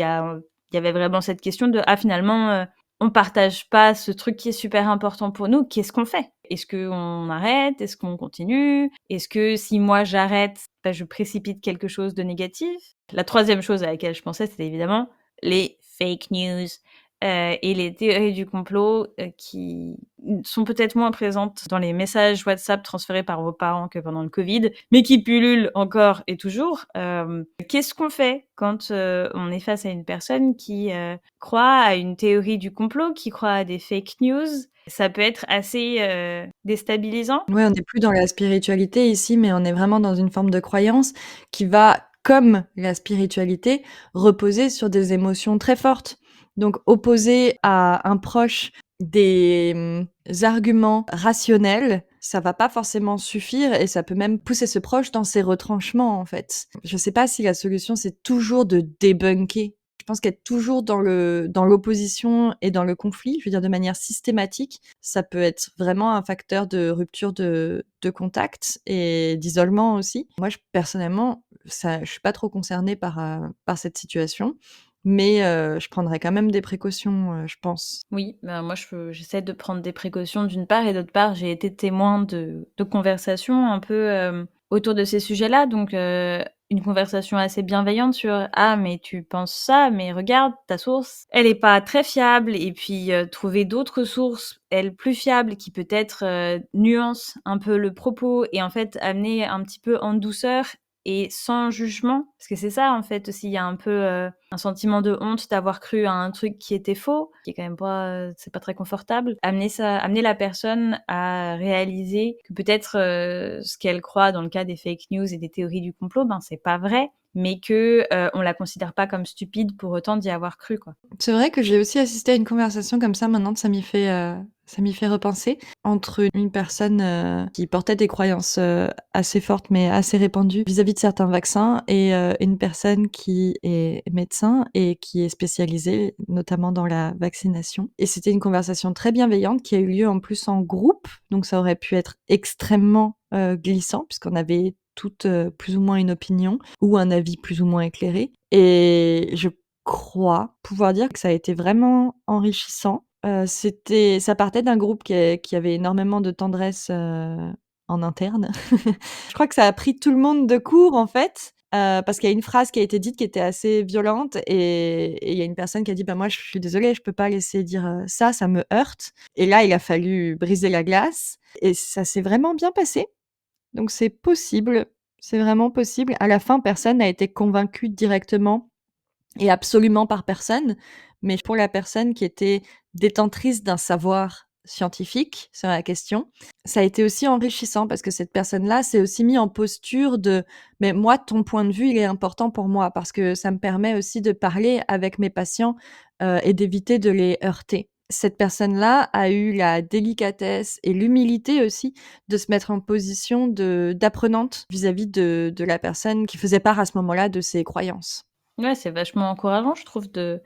il y avait vraiment cette question de: «Ah finalement, on partage pas ce truc qui est super important pour nous, qu'est-ce qu'on fait? Est-ce qu'on arrête? Est-ce qu'on continue? Est-ce que si moi j'arrête, je précipite quelque chose de négatif?» La troisième chose à laquelle je pensais, c'était évidemment les fake news, et les théories du complot, qui sont peut-être moins présentes dans les messages WhatsApp transférés par vos parents que pendant le Covid, mais qui pullulent encore et toujours. Qu'est-ce qu'on fait quand, on est face à une personne qui, croit à une théorie du complot, qui croit à des fake news? Ça peut être assez, déstabilisant. Ouais, on n'est plus dans la spiritualité ici, mais on est vraiment dans une forme de croyance qui va, comme la spiritualité, reposer sur des émotions très fortes. Donc opposer à un proche des, arguments rationnels, ça va pas forcément suffire et ça peut même pousser ce proche dans ses retranchements, en fait. Je sais pas si la solution, c'est toujours de débunker. Je pense qu'être toujours dans l'opposition et dans le conflit, je veux dire de manière systématique, ça peut être vraiment un facteur de rupture de contact et d'isolement aussi. Moi, personnellement, je suis pas trop concernée par cette situation, mais je prendrais quand même des précautions, je pense. Oui, moi j'essaie de prendre des précautions d'une part et d'autre part, j'ai été témoin de conversations un peu, autour de ces sujets-là, donc une conversation assez bienveillante sur: «Ah mais tu penses ça, mais regarde ta source, elle est pas très fiable» et puis, trouver d'autres sources, elles, plus fiables qui peut-être, nuancent un peu le propos et en fait amener un petit peu en douceur et sans jugement. Parce que c'est ça, en fait, aussi, il y a un peu un sentiment de honte d'avoir cru à un truc qui était faux, qui est quand même pas, c'est pas très confortable. Amener la personne à réaliser que peut-être ce qu'elle croit dans le cas des fake news et des théories du complot, ben c'est pas vrai, mais que on la considère pas comme stupide pour autant d'y avoir cru, quoi. C'est vrai que j'ai aussi assisté à une conversation comme ça maintenant, ça m'y fait repenser, entre une personne qui portait des croyances assez fortes mais assez répandues vis-à-vis de certains vaccins et une personne qui est médecin et qui est spécialisée notamment dans la vaccination. Et c'était une conversation très bienveillante qui a eu lieu en plus en groupe, donc ça aurait pu être extrêmement glissant puisqu'on avait toutes plus ou moins une opinion ou un avis plus ou moins éclairé. Et je crois pouvoir dire que ça a été vraiment enrichissant. Ça partait d'un groupe qui avait énormément de tendresse, en interne. Je crois que ça a pris tout le monde de court, en fait, parce qu'il y a une phrase qui a été dite qui était assez violente et il y a une personne qui a dit: «Bah, moi, je suis désolée, je peux pas laisser dire, ça, ça me heurte» et là, il a fallu briser la glace et ça s'est vraiment bien passé. Donc c'est possible, c'est vraiment possible. À la fin, personne n'a été convaincu directement et absolument par personne, mais pour la personne qui était détentrice d'un savoir scientifique sur la question, ça a été aussi enrichissant parce que cette personne-là s'est aussi mis en posture de: «Mais moi, ton point de vue, il est important pour moi parce que ça me permet aussi de parler avec mes patients, et d'éviter de les heurter». Cette personne-là a eu la délicatesse et l'humilité aussi de se mettre en position d'apprenante vis-à-vis de la personne qui faisait part à ce moment-là de ses croyances. Ouais, c'est vachement encourageant, je trouve, de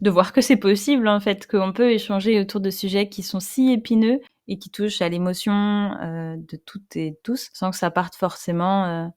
voir que c'est possible, en fait, qu'on peut échanger autour de sujets qui sont si épineux et qui touchent à l'émotion de toutes et tous, sans que ça parte forcément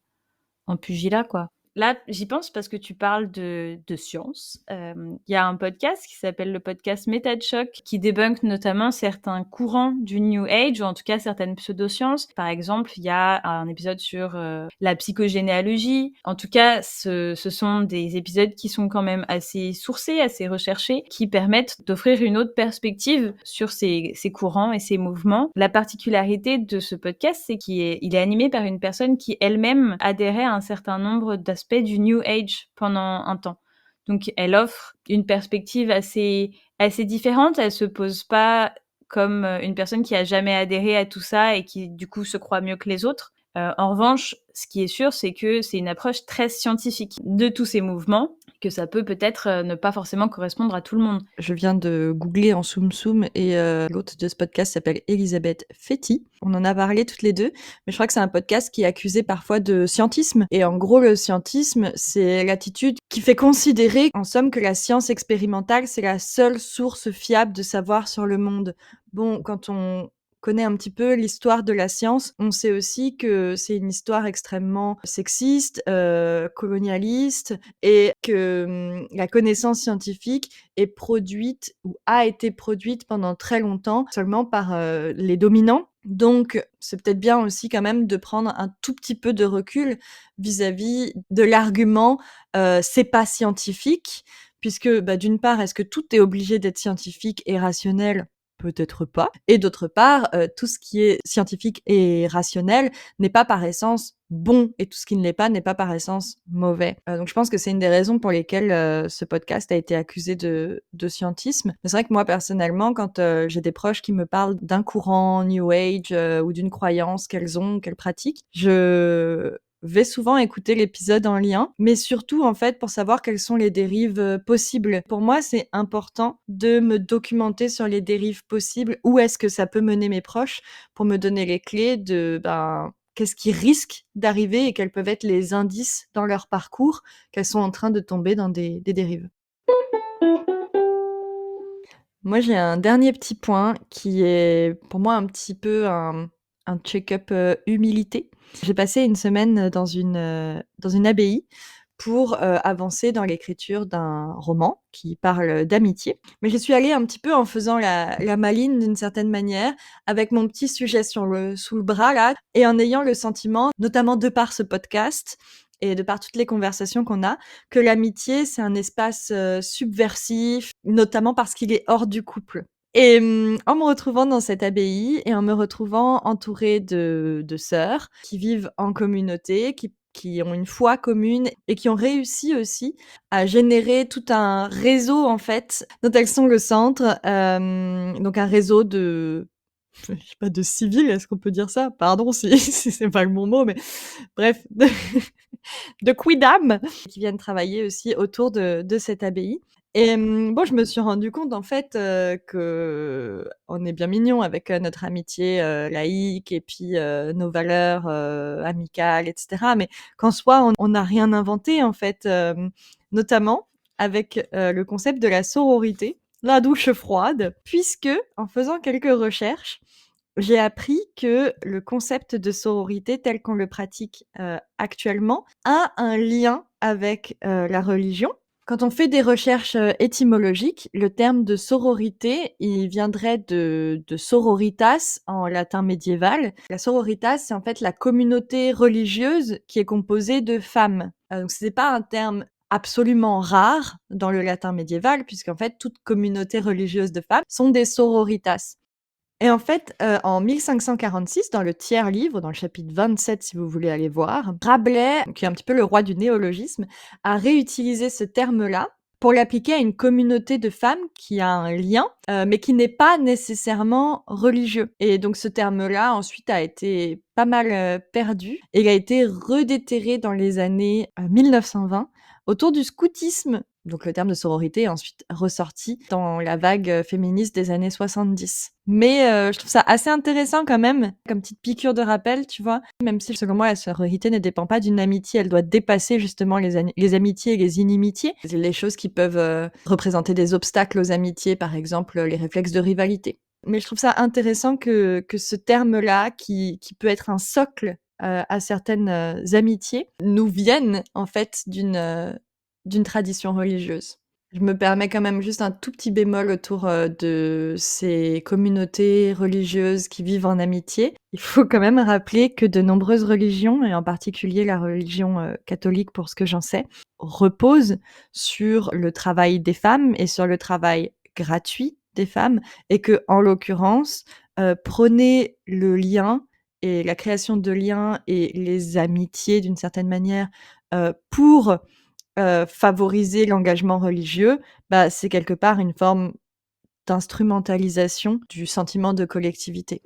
en pugilat, quoi. Là, j'y pense parce que tu parles de science. Il y a un podcast qui s'appelle le podcast Méta de choc, qui débunk notamment certains courants du New Age, ou en tout cas certaines pseudosciences. Par exemple, il y a un épisode sur la psychogénéalogie. En tout cas, ce sont des épisodes qui sont quand même assez sourcés, assez recherchés, qui permettent d'offrir une autre perspective sur ces courants et ces mouvements. La particularité de ce podcast, c'est qu'il est animé par une personne qui elle-même adhérait à un certain nombre d'aspects du New Age pendant un temps. Donc, elle offre une perspective assez différente. Elle se pose pas comme une personne qui a jamais adhéré à tout ça et qui, du coup, se croit mieux que les autres. En revanche, ce qui est sûr, c'est que c'est une approche très scientifique de tous ces mouvements, que ça peut peut-être ne pas forcément correspondre à tout le monde. Je viens de googler en soum soum et l'hôte de ce podcast s'appelle Elisabeth Fetty. On en a parlé toutes les deux, mais je crois que c'est un podcast qui est accusé parfois de scientisme. Et en gros, le scientisme, c'est l'attitude qui fait considérer, en somme, que la science expérimentale, c'est la seule source fiable de savoir sur le monde. Bon, quand on connaît un petit peu l'histoire de la science, on sait aussi que c'est une histoire extrêmement sexiste, colonialiste et que la connaissance scientifique est produite ou a été produite pendant très longtemps seulement par les dominants. Donc, c'est peut-être bien aussi quand même de prendre un tout petit peu de recul vis-à-vis de l'argument c'est pas scientifique, puisque bah, d'une part, est-ce que tout est obligé d'être scientifique et rationnel? Peut-être pas. Et d'autre part, tout ce qui est scientifique et rationnel n'est pas par essence bon et tout ce qui ne l'est pas n'est pas par essence mauvais. Donc je pense que c'est une des raisons pour lesquelles ce podcast a été accusé de scientisme. Mais c'est vrai que moi personnellement, quand j'ai des proches qui me parlent d'un courant New Age ou d'une croyance qu'elles ont, qu'elles pratiquent, je vais souvent écouter l'épisode en lien, mais surtout en fait pour savoir quelles sont les dérives possibles. Pour moi, c'est important de me documenter sur les dérives possibles, où est-ce que ça peut mener mes proches, pour me donner les clés de qu'est-ce qui risque d'arriver et quels peuvent être les indices dans leur parcours qu'elles sont en train de tomber dans des dérives. Moi, j'ai un dernier petit point qui est pour moi un petit peu un check-up humilité. J'ai passé une semaine dans une abbaye pour avancer dans l'écriture d'un roman qui parle d'amitié. Mais j'y suis allée un petit peu en faisant la maline d'une certaine manière, avec mon petit sujet sous le bras là, et en ayant le sentiment, notamment de par ce podcast et de par toutes les conversations qu'on a, que l'amitié, c'est un espace subversif, notamment parce qu'il est hors du couple. Et en me retrouvant dans cette abbaye et en me retrouvant entourée de sœurs qui vivent en communauté, qui qui ont une foi commune et qui ont réussi aussi à générer tout un réseau, en fait, dont elles sont le centre. Donc un réseau de je sais pas, de civils, est-ce qu'on peut dire ça? Pardon si si c'est pas le bon mot, mais bref, de quidam qui viennent travailler aussi autour de cette abbaye et bon, je me suis rendu compte en fait, qu'on est bien mignon avec, notre amitié, laïque et puis, nos valeurs, amicales et cetera, mais qu'en soi, on n'a rien inventé en fait, notamment avec, le concept de la sororité, la douche froide, puisque en faisant quelques recherches, j'ai appris que le concept de sororité tel qu'on le pratique, actuellement a un lien avec, la religion. Quand on fait des recherches, étymologiques, le terme de sororité, il viendrait de sororitas en latin médiéval. La sororitas, c'est en fait la communauté religieuse qui est composée de femmes. Donc c'est pas un terme absolument rare dans le latin médiéval puisqu'en fait toute communauté religieuse de femmes sont des sororitas. Et en fait, en 1546, dans le tiers-livre, dans le chapitre 27 si vous voulez aller voir, Rabelais, qui est un petit peu le roi du néologisme, a réutilisé ce terme-là pour l'appliquer à une communauté de femmes qui a un lien, mais qui n'est pas nécessairement religieux. Et donc ce terme-là, ensuite, a été pas mal, perdu et il a été redéterré dans les années, 1920 autour du scoutisme. Donc le terme de sororité est ensuite ressorti dans la vague, féministe des années 70. Mais je trouve ça assez intéressant quand même, comme petite piqûre de rappel, tu vois? Même si selon moi la sororité ne dépend pas d'une amitié, elle doit dépasser justement les amitiés et les inimitiés. Les choses qui peuvent, représenter des obstacles aux amitiés, par exemple, les réflexes de rivalité. Mais je trouve ça intéressant que ce terme-là qui peut être un socle, à certaines, amitiés, nous vienne en fait d'une tradition religieuse. Je me permets quand même juste un tout petit bémol autour, de ces communautés religieuses qui vivent en amitié. Il faut quand même rappeler que de nombreuses religions, et en particulier la religion, catholique pour ce que j'en sais, reposent sur le travail des femmes et sur le travail gratuit des femmes et que, en l'occurrence, prôner le lien et la création de liens et les amitiés d'une certaine manière, pour favoriser l'engagement religieux, bah, c'est quelque part une forme d'instrumentalisation du sentiment de collectivité.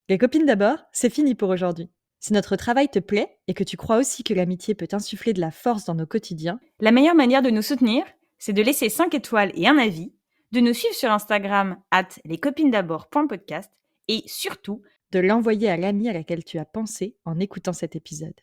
Les copines d'abord, c'est fini pour aujourd'hui. Si notre travail te plaît et que tu crois aussi que l'amitié peut insuffler de la force dans nos quotidiens, La meilleure manière de nous soutenir, c'est de laisser 5 étoiles et un avis, de nous suivre sur Instagram @lescopinesdabord.podcast et surtout de l'envoyer à l'amie à laquelle tu as pensé en écoutant cet épisode.